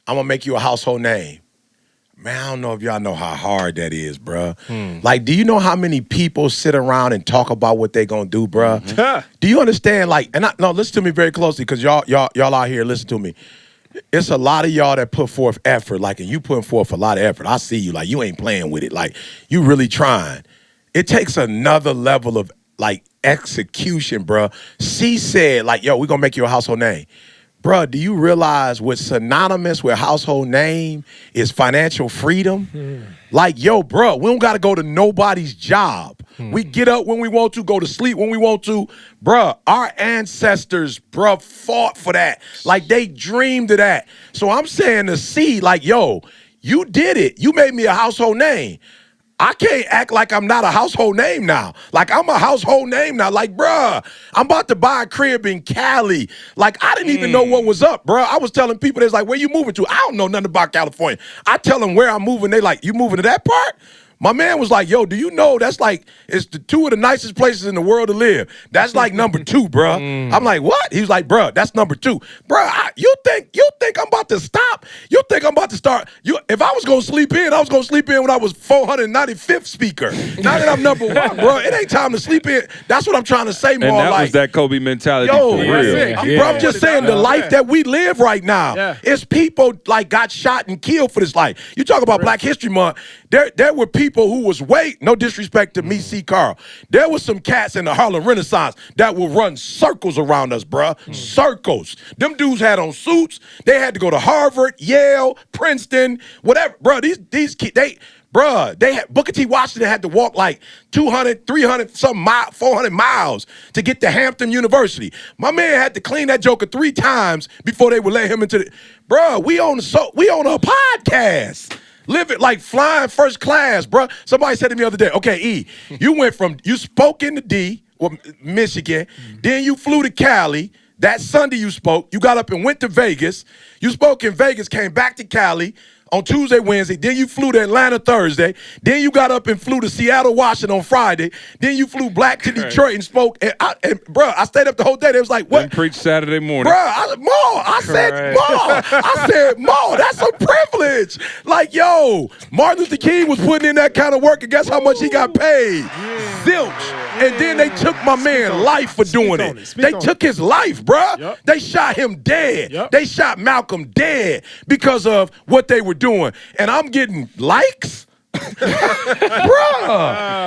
I'm going to make you a household name. Man, I don't know if y'all know how hard that is, bruh. Like, do you know how many people sit around and talk about what they gonna do, bruh? Do you understand? Like, listen to me very closely, because y'all out here, listen to me. It's a lot of y'all that put forth effort, like, and you putting forth a lot of effort. I see you, like, you ain't playing with it. Like, you really trying. It takes another level of, like, execution, bruh. C said, like, yo, we gonna make you a household name. Bruh, do you realize what's synonymous with household name is financial freedom? Like, yo, bruh, we don't got to go to nobody's job. We get up when we want to, go to sleep when we want to. Bruh, our ancestors, bruh, fought for that. Like, they dreamed of that. So I'm saying to C, like, yo, you did it. You made me a household name. I can't act like I'm not a household name now. Like, I'm a household name now. Like, bruh, I'm about to buy a crib in Cali. Like, I didn't even know what was up, bruh. I was telling people, they're like, where you moving to? I don't know nothing about California. I tell them where I'm moving. They like, you moving to that part? My man was like, yo, do you know that's like, it's the 2 of the nicest places in the world to live. That's like number 2, bruh. I'm like, what? He was like, bruh, that's number 2. Bruh, you think I'm about to stop? You think I'm about to start? If I was going to sleep in, I was going to sleep in when I was 495th speaker. Now that I'm number 1, bruh, it ain't time to sleep in. That's what I'm trying to say, more and that like. was that Kobe mentality Yo, for real. I'm just saying the life that we live right now. It's people like got shot and killed for this life. You talk about Black History Month. There were people who was no disrespect to me, C. Carl. There was some cats in the Harlem Renaissance that would run circles around us, bruh. Circles. Them dudes had on suits. They had to go to Harvard, Yale, Princeton, whatever. Bruh, these kids, Booker T. Washington had to walk like 200, 300, 400 miles to get to Hampton University. My man had to clean that joker 3 times before they would let him into the. Bruh, we on a podcast. Live it like flying first class, bro. Somebody said to me the other day, okay, E, you spoke in the D, Michigan, then you flew to Cali. That Sunday you spoke. You got up and went to Vegas. You spoke in Vegas, came back to Cali on Tuesday, Wednesday. Then you flew to Atlanta Thursday. Then you got up and flew to Seattle, Washington on Friday. Then you flew back to Detroit and spoke. And bro, I stayed up the whole day. They was like, what? Then preached Saturday morning. Bro, I said, Ma, that's a privilege. Like, yo, Martin Luther King was putting in that kind of work, and guess how much he got paid? Zilch. And then they took my man life for doing it. They took his life, bruh. They shot him dead. They shot Malcolm dead because of what they were doing. And I'm getting likes? Bruh,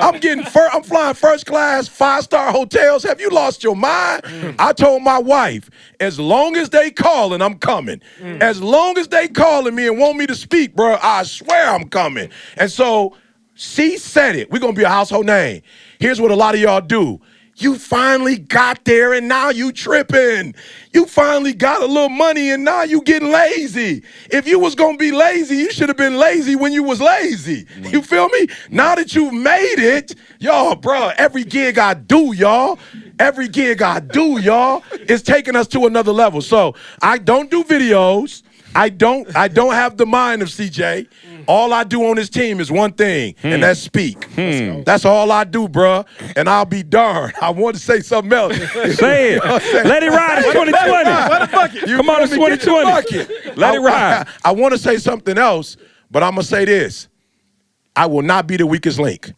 I'm flying first class, 5-star hotels. Have you lost your mind? I told my wife, as long as they calling, I'm coming. As long as they calling me and want me to speak, bruh, I swear I'm coming. And so, she said it. We're going to be a household name. Here's what a lot of y'all do. You finally got there and now you tripping. You finally got a little money and now you getting lazy. If you was gonna be lazy, you should have been lazy when you was lazy. You feel me? Now that you've made it, y'all, bro, every gig I do, y'all, is taking us to another level. So I don't do videos. I don't have the mind of CJ. All I do on this team is one thing, and that's speak. That's all I do, bruh. And I'll be darned. I want to say something else. Say it. Let it ride. It's 2020. Come on, it's 2020. Let it ride. I want to say something else, but I'm going to say this. I will not be the weakest link.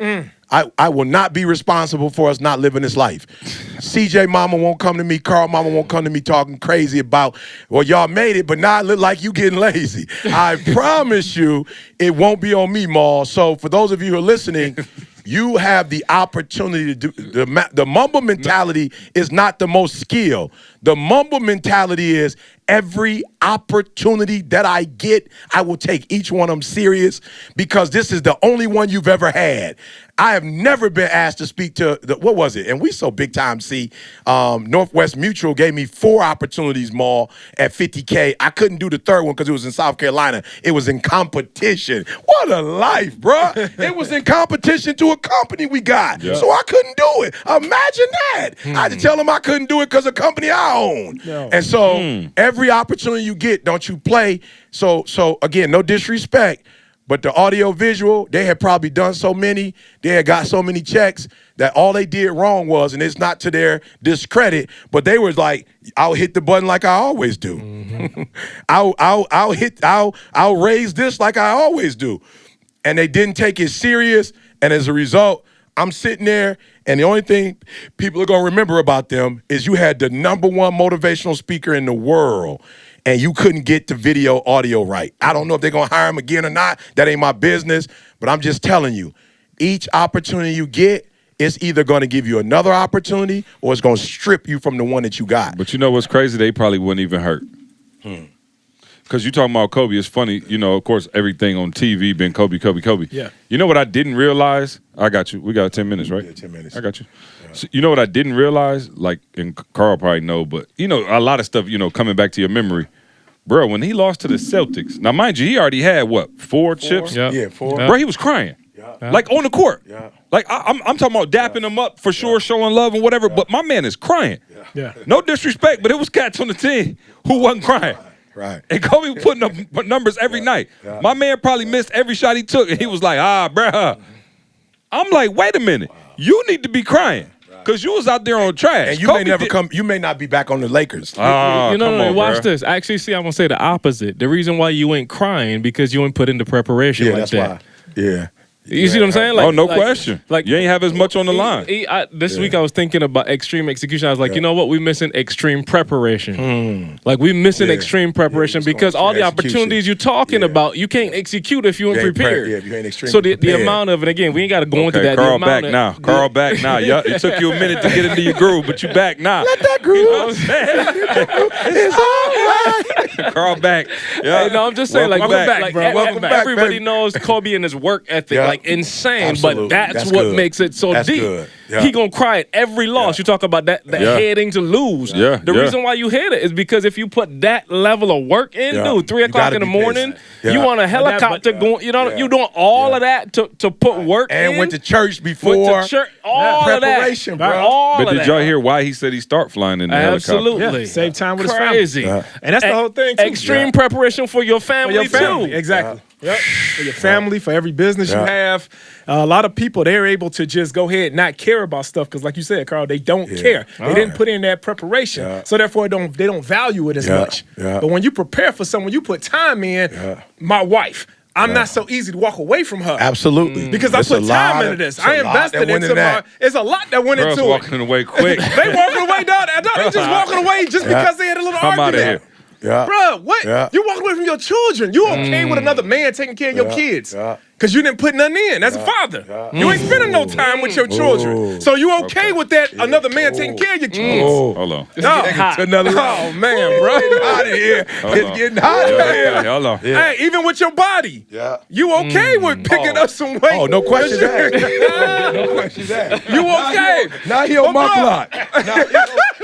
I will not be responsible for us not living this life. CJ mama won't come to me, Carl mama won't come to me talking crazy about, well, y'all made it, but now it look like you getting lazy. I promise you it won't be on me, Maul. So for those of you who are listening, you have the opportunity to do the Mamba mentality is not the most skill. The Mamba mentality is every opportunity that I get, I will take each one of them serious because this is the only one you've ever had. I have never been asked to speak to what was it? And we so big time. See, Northwest Mutual gave me 4 opportunities, Maul, at 50K. I couldn't do the third one because it was in South Carolina. It was in competition. What a life, bruh. It was in competition to a company we got. Yep. So I couldn't do it. Imagine that. I had to tell them I couldn't do it because of the company I own. No. And so every opportunity you get, don't you play. So again, no disrespect. But the audio visual, they had probably done so many, they had got so many checks that all they did wrong was, and it's not to their discredit, but they was like, I'll hit the button like I always do. I'll raise this like I always do. And they didn't take it serious, and as a result, I'm sitting there, and the only thing people are gonna remember about them is you had the #1 motivational speaker in the world, and you couldn't get the video audio right. I don't know if they're going to hire him again or not. That ain't my business. But I'm just telling you, each opportunity you get, it's either going to give you another opportunity or it's going to strip you from the one that you got. But you know what's crazy? They probably wouldn't even hurt. Because you talking about Kobe, it's funny. You know, of course, everything on TV been Kobe, Kobe, Kobe. Yeah. You know what I didn't realize? I got you. We got 10 minutes, right? Yeah, 10 minutes. I got you. Yeah. So, you know what I didn't realize? Like, and Carl probably know, but, you know, a lot of stuff, you know, coming back to your memory. Bro, when he lost to the Celtics, now mind you, he already had what, 4 chips? Yep. Yeah, 4. Bro, he was crying. Yeah. Like on the court. Yeah. Like I'm talking about dapping him up for sure, showing love and whatever, but my man is crying. Yeah. No disrespect, but it was cats on the team who wasn't crying. Right. And Kobe was putting up numbers every night. Yeah. My man probably missed every shot he took, and he was like, bruh. I'm like, wait a minute. You need to be crying. Because you was out there on trash. And you Kobe may never come. You may not be back on the Lakers. Watch this. Actually, see, I'm gonna say the opposite. The reason why you ain't crying because you ain't put in the preparation like that's that. why. Yeah. You see what I'm saying? Like, no question. Like you ain't have as much on the line. This week I was thinking about extreme execution. I was like, you know what? We missing extreme preparation. Like we missing extreme preparation because all the opportunities you're talking about, you can't execute if you ain't prepared. Yeah, if you ain't extremely so the prepared. amount of, and again, we ain't got to go into that. Carl back now. Carl back now. Yeah, it took you a minute to get into your groove, but you back now. Let that groove. You know what I'm saying? It's all right. Carl back. Yeah. Hey, no, I'm just saying, Welcome like, back, like bro. Welcome back, everybody baby. knows Kobe and his work ethic, like insane. Absolutely. But that's That's what good. makes it so That's deep. good. Yeah. He gonna cry at every loss. You talk about that heading to lose. Yeah. The reason why you hit it is because if you put that level of work in, dude, 3 o'clock in the morning, you on a helicopter going. You know, you doing all of that to put work in. And went to church before. Went to church, all preparation, of that, bro. All But of did that. y'all hear why he said he start flying in the Absolutely. helicopter? Save time with Crazy. his family. And that's the whole thing, too. Extreme preparation for your family, too. Exactly. Yep. For your family, for every business you have. A lot of people, they're able to just go ahead and not care about stuff because, like you said, Carl, they don't care. They didn't put in that preparation. So, therefore, they don't value it as much. But when you prepare for someone, you put time in. My wife, I'm not so easy to walk away from her. Absolutely. Because I put time into this. I invested into my. It's a lot that went Girls into walking it. away quick. They walking away, dog. They just walking away just because they had a little I'm argument. out of here. Yeah. Bro, what? Yeah. You walk away from your children. You okay with another man taking care of your kids. Yeah. Because you didn't put nothing in as a father. You ain't spending no time with your children. So you okay with that another man taking care of your kids. Hold on. To another Oh, man, bro. It's getting hot in here. It's getting hot in here. Hold on. Hey, even with your body. Yeah. You okay with picking up some weight? Oh, no questions asked. No questions asked. You okay? Now he on my block.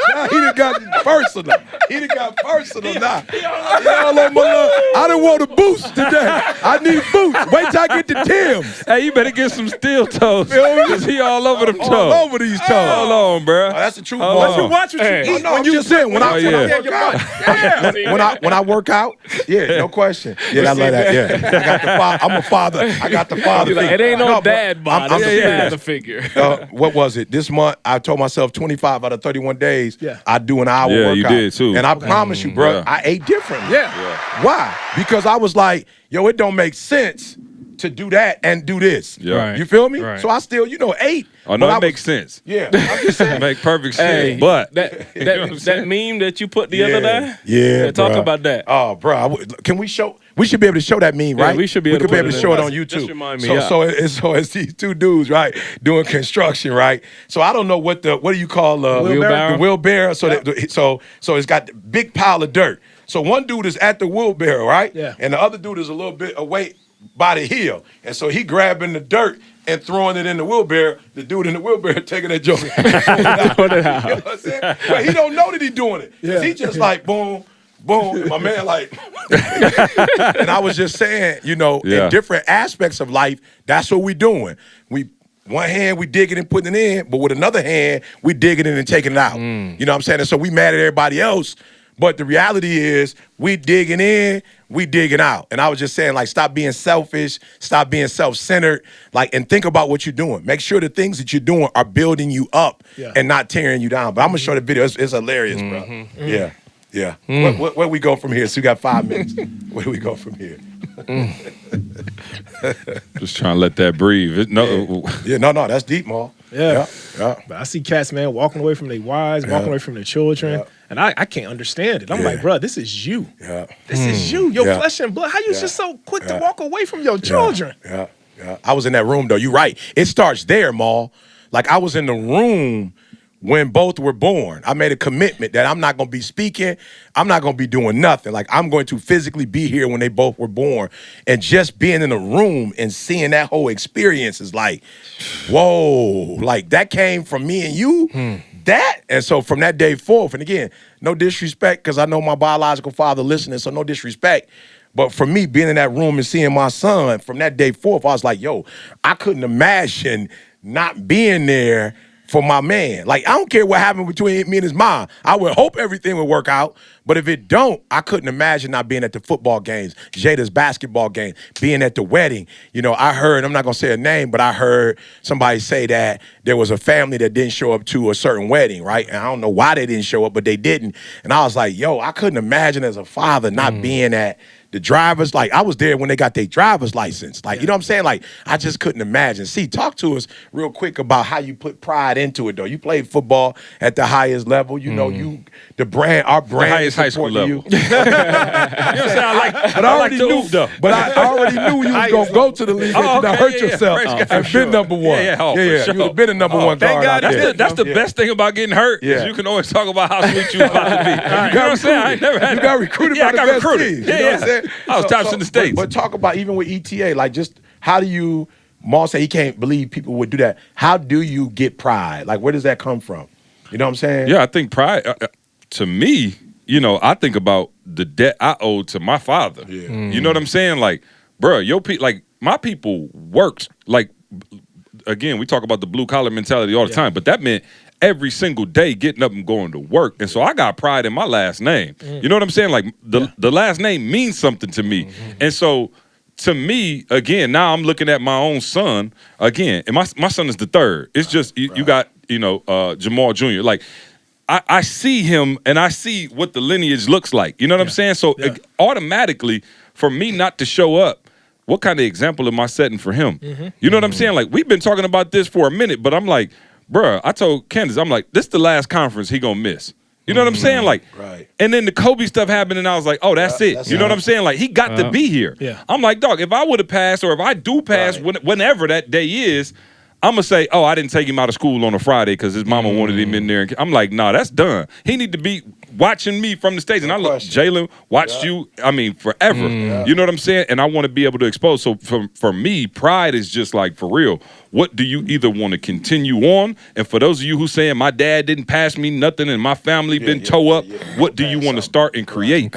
Now he done got personal. He done got personal now. Y'all on my love. I done want a boost today. I need boost. Wait till I get to Tim's. Hey, you better get some steel toes. Because he all over them toes. All over these toes. Hold on, bro. Oh, that's the truth, Hold boy. on. You watch what you eat No, when I'm you just saying, when I work out. Yeah. When I work out, yeah, no question. Yeah, I love that. Yeah, I got the father. I'm a father. I got the father. Like, it ain't no dad bod. I'm It's serious. the figure. What was it? This month, I told myself 25 out of 31 days, I do an hour workout. you did too. And I promise you, bro, Yeah. I ate different. Yeah. Why? Because I was like, yo, it don't make sense to do that and do this. Yeah. Right. You feel me? Right. So I still, ate. Oh, no, but I it makes sense. Yeah. I'm just saying. Make perfect Hey, sense. But that meme that you put the other day? Yeah, Talk bruh. about that. Oh, bro, can we show? We should be able to show that meme, Yeah, right? we should be able to could be put able it to in. show it on Just YouTube. remind me, So, yeah. so it's these two dudes, right, doing construction, right? So I don't know what do you call Wheelbarrow? the wheelbarrow? So so it's got the big pile of dirt. So one dude is at the wheelbarrow, right? Yeah. And the other dude is a little bit away by the heel, and so he grabbing the dirt and throwing it in the wheelbarrow. The dude in the wheelbarrow taking that joke. Put it out. You know what I'm saying? But he don't know that he's doing it. Yeah. He just like boom, boom. And my man like, and I was just saying, in different aspects of life, that's what we doing. One hand we digging and putting it in, but with another hand we digging it and taking it out. You know what I'm saying? And so we mad at everybody else. But the reality is, we digging in, we digging out. And I was just saying, like, stop being selfish, stop being self-centered, and think about what you're doing. Make sure the things that you're doing are building you up and not tearing you down. But I'm gonna show the video. It's hilarious, bro. Yeah. Where we go from here? So we got 5 minutes. Where do we go from here? just trying to let that breathe. No, that's deep, Ma. Yeah. Yeah. But I see cats, man, walking away from their wives, walking away from their children. And I can't understand it. I'm like, bro, this is you. Yeah. This is you. Your Yeah. flesh and blood. How you just so quick to walk away from your children? Yeah. I was in that room, though. You're right. It starts there, Ma. Like, I was in the room when both were born. I made a commitment that I'm not going to be speaking. I'm not going to be doing nothing. Like, I'm going to physically be here when they both were born. And just being in the room and seeing that whole experience is like, whoa. Like, that came from me and you. That. And so from that day forth, and again, no disrespect, because I know my biological father listening, so no disrespect. But for me, being in that room and seeing my son, from that day forth, I was like, yo, I couldn't imagine not being there for my man. Like, I don't care what happened between me and his mom. I would hope everything would work out. But if it don't, I couldn't imagine not being at the football games, Jada's basketball game, being at the wedding. I heard, I'm not going to say a name, but I heard somebody say that there was a family that didn't show up to a certain wedding, right? And I don't know why they didn't show up, but they didn't. And I was like, yo, I couldn't imagine as a father not being at the drivers. Like, I was there when they got their driver's license. Like, you know what I'm saying? Like, I just couldn't imagine. See, talk to us real quick about how you put pride into it, though. You played football at the highest level. Our brand, high school level. You know what I'm saying? But I already knew, though. But I already knew you was gonna go to the league. You done hurt yourself and been number one. Yeah. You would have been a number one guard out there. That's the best thing about getting hurt. Is you can always talk about how sweet you about to be. You know what I'm saying? I ain't never had. You got recruited by the best teams. You know what I'm saying? I was tops in the States. But talk about even with ETA, like, just how do you? Maul said he can't believe people would do that. How do you get pride? Like, where does that come from? You know what I'm saying? Yeah, I think pride. To me, I think about the debt I owed to my father. Yeah. You know what I'm saying? Like, bro, my people worked. Like, again, we talk about the blue collar mentality all the time, but that meant every single day getting up and going to work. And so I got pride in my last name. You know what I'm saying? Like, the last name means something to me. And so, to me, again, now I'm looking at my own son again, and my son is the third. It's just you got Jamal Jr. Like, I see him and I see what the lineage looks like. You know what I'm saying? So automatically, for me not to show up, what kind of example am I setting for him? You know what I'm saying? Like, we've been talking about this for a minute, but I'm like, bruh, I told Candace, I'm like, this is the last conference he gonna miss. You know what I'm saying? Like, and then the Kobe stuff happened, and I was like, oh, that's it. You know what I'm saying? Like, he got to be here. Yeah. I'm like, dog, if I would have passed, or if I do pass, whenever that day is, I'm gonna say, oh, I didn't take him out of school on a Friday because his mama wanted him in there. I'm like, nah, that's done. He need to be watching me from the stage, and I look, Jalen watched you. I mean, forever. You know what I'm saying? And I want to be able to expose. So for me, pride is just like, for real. What do you either want to continue on? And for those of you who saying my dad didn't pass me nothing and my family been toe up, what do you want to start and create?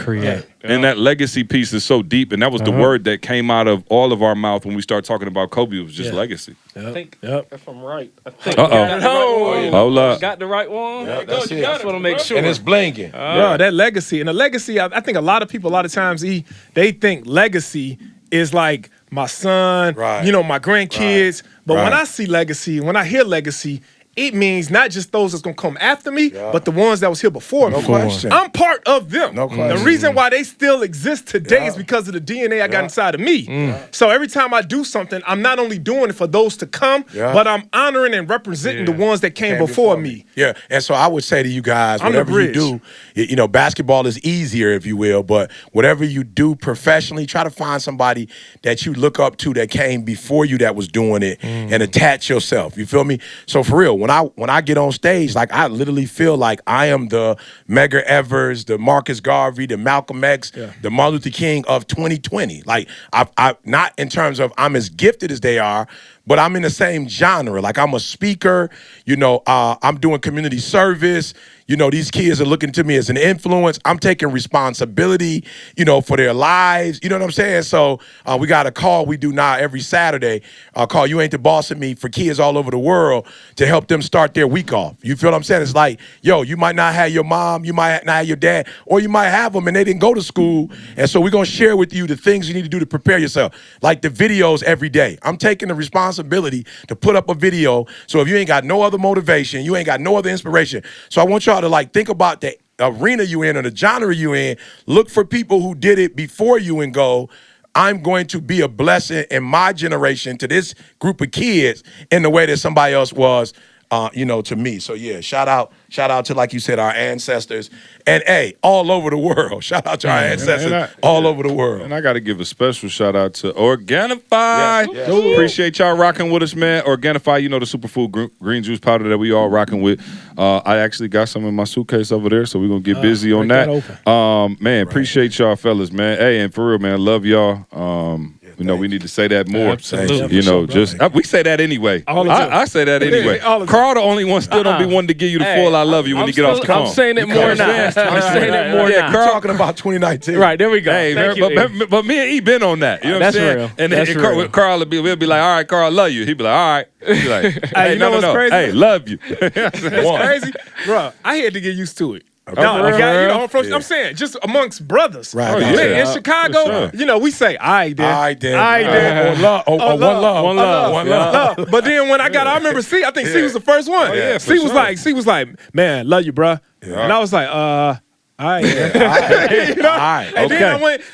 And that legacy piece is so deep, and that was the word that came out of all of our mouth when we started talking about Kobe. It was just legacy. I think if I'm right. I think Hold up. Got the right one. That's it. Just want to make sure. And it's blinking. Bro, that legacy. And the legacy, I think a lot of people, a lot of times, they think legacy is like my son, you know, my grandkids. But when I see legacy, when I hear legacy, it means not just those that's gonna come after me, but the ones that was here before me. No question. I'm part of them. No question. The reason why they still exist today is because of the DNA I got inside of me. So every time I do something, I'm not only doing it for those to come, but I'm honoring and representing the ones that came before me. Yeah, and so I would say to you guys, I'm the whatever you bridge. do, you know, basketball is easier, if you will, but whatever you do professionally, try to find somebody that you look up to that came before you that was doing it and attach yourself. You feel me? So for real, when I get on stage, like I literally feel like I am the Medgar Evers, the Marcus Garvey, the Malcolm X, the Martin Luther King of 2020. Like I not in terms of I'm as gifted as they are, but I'm in the same genre. Like I'm a speaker, you know, I'm doing community service. You know, these kids are looking to me as an influence. I'm taking responsibility, you know, for their lives. You know what I'm saying? So we got a call we do now every Saturday, called You Ain't the Boss of Me, for kids all over the world to help them start their week off. You feel what I'm saying? It's like, yo, you might not have your mom, you might not have your dad, or you might have them and they didn't go to school. And so we're going to share with you the things you need to do to prepare yourself, like the videos every day. I'm taking the responsibility to put up a video. So if you ain't got no other motivation, you ain't got no other inspiration. So I want y'all to like think about the arena you in or the genre you in. Look for people who did it before you and go, I'm going to be a blessing in my generation to this group of kids in the way that somebody else was, you know, to me. So yeah, shout out to, like you said, our ancestors, and hey, all over the world. Shout out to our ancestors all over the world. And I got to give a special shout out to Organifi. Appreciate y'all rocking with us, man. Organifi, you know, the superfood green juice powder that we all rocking with. I actually got some in my suitcase over there, so we're gonna get busy on that. Man, appreciate y'all fellas, man. Hey, and for real, man, love y'all. You know, we need to say that more. Absolutely. You know, just we say that anyway. I say that anyway. Carl, the only one, still don't be wanting to give you the full "I love you" when you get off the phone. I'm saying it more now. I'm saying it more now. Carl, talking about 2019. Right, there we go. Hey, but me and E been on that. You know what I'm saying? Real. And that's real. Carl we'll be like, all right, Carl, love you. He'd be like, all right. He'd be like, hey, you know what's crazy? Hey, love you. It's crazy, bro. I had to get used to it. Okay. No, you know, I'm saying just amongst brothers. Right. In Chicago, you know, we say, I did. Or love. One love. But then when I remember C, I think C was the first one. C was like, man, love you, bruh. And I was like, all right. You know? And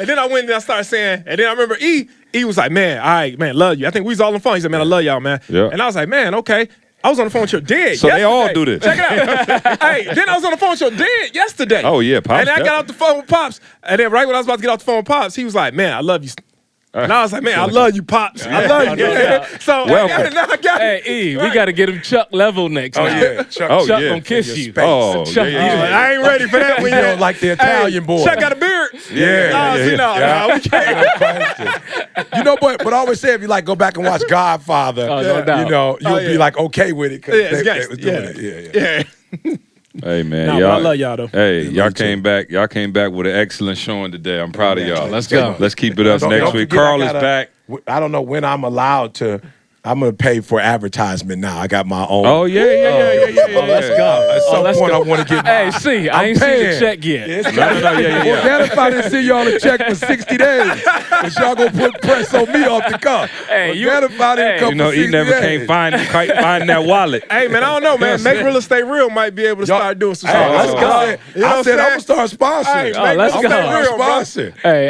then I went and I started saying, and then I remember E was like, man, all right, man, love you. I think we was all on the phone. He said, man, I love y'all, man. Yeah. And I was like, man, okay. I was on the phone with your dad So yesterday. they all do this. Check it out. Hey, then I was on the phone with your dad yesterday. Oh, yeah, Pops. And I got off the phone with Pops. And then right when I was about to get off the phone with Pops, he was like, man, I love you. And I was like, man, I love you, Pops. I love you. So I got it. Hey, E, we got to get him Chuck level next time. Yeah. Chuck yeah. gonna kiss you. Oh, Chuck, I ain't ready for that when You know, like the Italian boy. Chuck got a beard. We can't. You know, but I always say if you like go back and watch Godfather, no doubt. you know, you'll be like okay with it because they was doing it. Yeah. Hey man, Nah, y'all, I love y'all though. Hey, y'all came back. Y'all came back with an excellent showing today. I'm proud of y'all. Let's go. Let's keep it up next week. forget Carl I is gotta- back. I don't know when I'm allowed to. I'm gonna pay for advertisement now. I got my own. Oh yeah. Let's go. At some let's point, go. I want to get. Hey, see, I ain't seen the check yet. Well, then if I didn't see y'all a check for 60 days, but y'all gonna put press on me off the cuff. Hey, Well, then if I didn't come You know, for he 60 never days. can't find that wallet. Hey man, I don't know, man. Make Real Estate Real might be able to start doing some Hey, stuff. let's go. You know what I I'm said I'm saying? gonna start sponsoring. Hey, Oh, let's Make go. Real Estate Real, bro. Sponsor. Hey,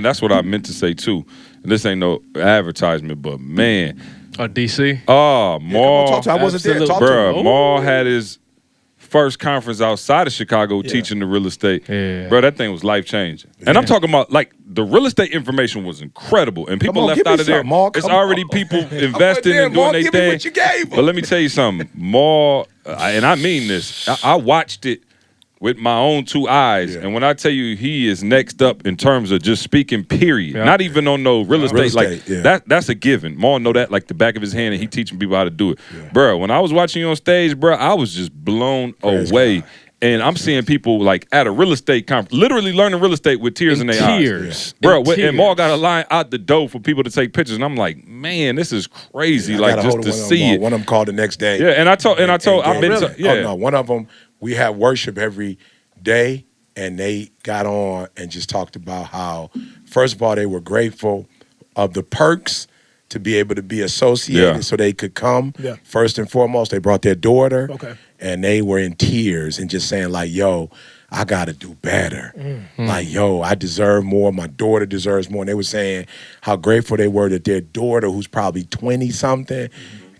That's what I meant to say too. And this ain't no advertisement, but man, DC. oh, Maul, Talk to I wasn't there. Talk to bruh, him. Maul had his first conference outside of Chicago teaching the real estate. Yeah. Bro, that thing was life changing. And I'm talking about like the real estate information was incredible, and people on, left give me out of there. something, Maul. It's Come already on. people investing and doing Maul, their give me thing. what you gave 'em. But let me tell you something, Maul, and I mean this. I watched it with my own 2 eyes. And when I tell you he is next up in terms of just speaking, period. Not even on no real estate. Like that's a given. Maul know that like the back of his hand, and he teaching people how to do it. Bro, when I was watching you on stage, bro, I was just blown away. And I'm seeing people like at a real estate conference, literally learning real estate with tears in their eyes. Bro, and Maul got a line out the door for people to take pictures. And I'm like, man, this is crazy. Like just to see it. One of them called the next day. Yeah, and I told I've been Oh no, one of them, we have worship every day, and they got on and just talked about how, first of all, they were grateful of the perks to be able to be associated so they could come. First and foremost, they brought their daughter. And they were in tears and just saying like, yo, I got to do better. Like, yo, I deserve more. My daughter deserves more. And they were saying how grateful they were that their daughter, who's probably 20-something,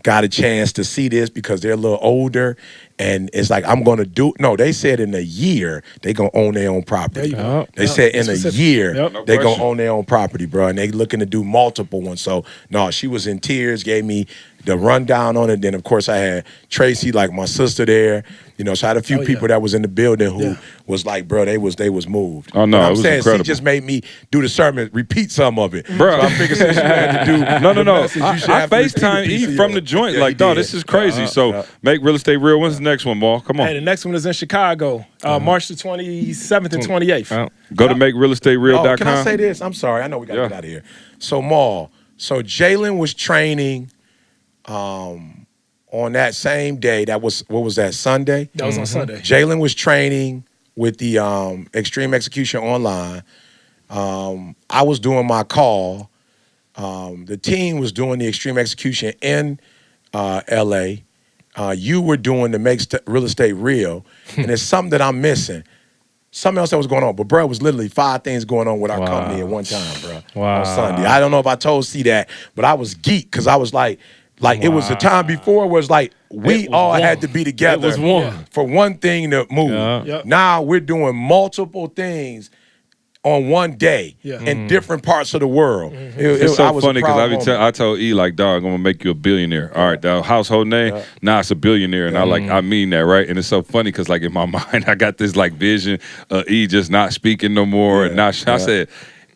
got a chance to see this because they're a little older. And it's like, I'm going to do, no, they said in a year, they going to own their own property. They said in a year, they going to own their own property, bro. And they looking to do multiple ones. So, no, she was in tears, gave me the rundown on it. Then, of course, I had Tracy, like my sister there. You know, so I had a few people that was in the building who was like, bro, they was moved. Oh, no, but it I'm was saying, incredible. she just made me do the sermon, repeat some of it. Bro. So I figured since you had to do No. message, you should I have to repeat FaceTime a piece E of from yours. the joint. Yeah, like, he dog, did. this is crazy. So make real estate real. When's the next one, Maul? Come on. Hey, the next one is in Chicago, March the 27th and 28th. Go to makerealestatereal.com. Oh, can I say this? I'm sorry. I know we got to get out of here. So, Maul, so Jalen was training on that same day. That was, what was that, Sunday? That was on Sunday. Jalen was training with the Extreme Execution Online. I was doing my call. The team was doing the Extreme Execution in L.A. You were doing the Make Real Estate Real. And it's something that I'm missing. Something else that was going on. But, bro, it was literally 5 things going on with our company at one time, bro, on Sunday. I don't know if I told C that, but I was geeked because I was like it was the time before where it's like we all had to be together for one thing to move. Now we're doing multiple things on one day in different parts of the world. It's so funny because I told E, like, dog, I'm going to make you a billionaire. All right, the household name, nah, it's a billionaire. And I mean that, right? And it's so funny because, like, in my mind, I got this, like, vision of E just not speaking no more. And I said,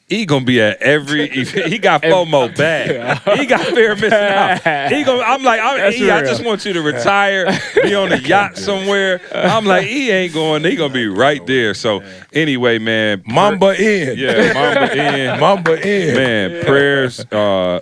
he gonna be at every event. He got FOMO bad. He got fear of missing out. I'm like, I just want you to retire, be on a yacht somewhere. I'm like, he ain't going. He gonna be right there. So anyway, man, Mamba In. Yeah, Mamba In. Mamba In. Man, prayers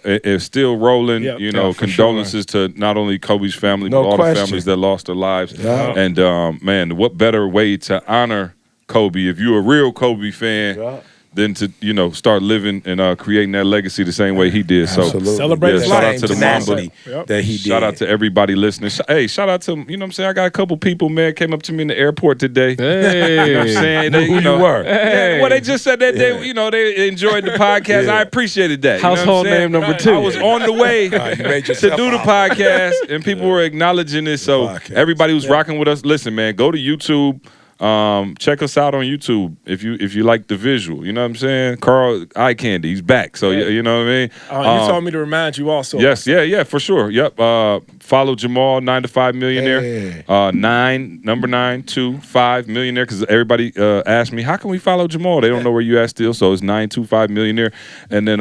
is still rolling. You know, condolences to not only Kobe's family, but all the families that lost their lives. And man, what better way to honor Kobe if you're a real Kobe fan? Than to, you know, start living and creating that legacy the same way he did. So celebrate shout out to the Mamba that he did. Shout out to everybody listening. Hey, shout out to, you know what I'm saying? I got a couple people, man, came up to me in the airport today. Hey. You know what I'm saying? They, Who you were. Yeah, well, they just said that they, you know, they enjoyed the podcast. I appreciated that. Household name number 2. I was on the way to do the podcast, and people were acknowledging it. So everybody who's rocking with us, listen, man, go to YouTube. Check us out on YouTube if you like the visual. You know what I'm saying? Carl Eye Candy, he's back. So you know what I mean? You told me to remind you also. Yes, yeah, for sure. Yep. Follow Jamal 9 to 5 Millionaire. 9 to 5 Millionaire, because everybody asked me, how can we follow Jamal? They don't know where you at still, so it's 925 Millionaire. And then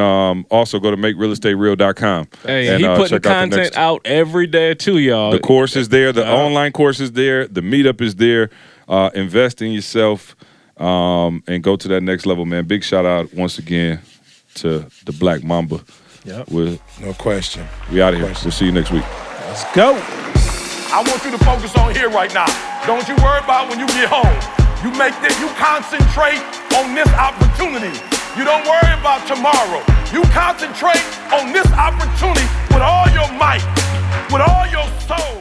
also go to makerealestatereal.com. Hey, and, he putting check out content out every day too, y'all. The course is there. The online course is there. The meetup is there. Invest in yourself and go to that next level, man. Big shout out once again to the Black Mamba. No question. We out of here. We'll see you next week. Let's go. I want you to focus on here right now. Don't you worry about when you get home. You concentrate on this opportunity. You don't worry about tomorrow. You concentrate on this opportunity with all your might, with all your soul.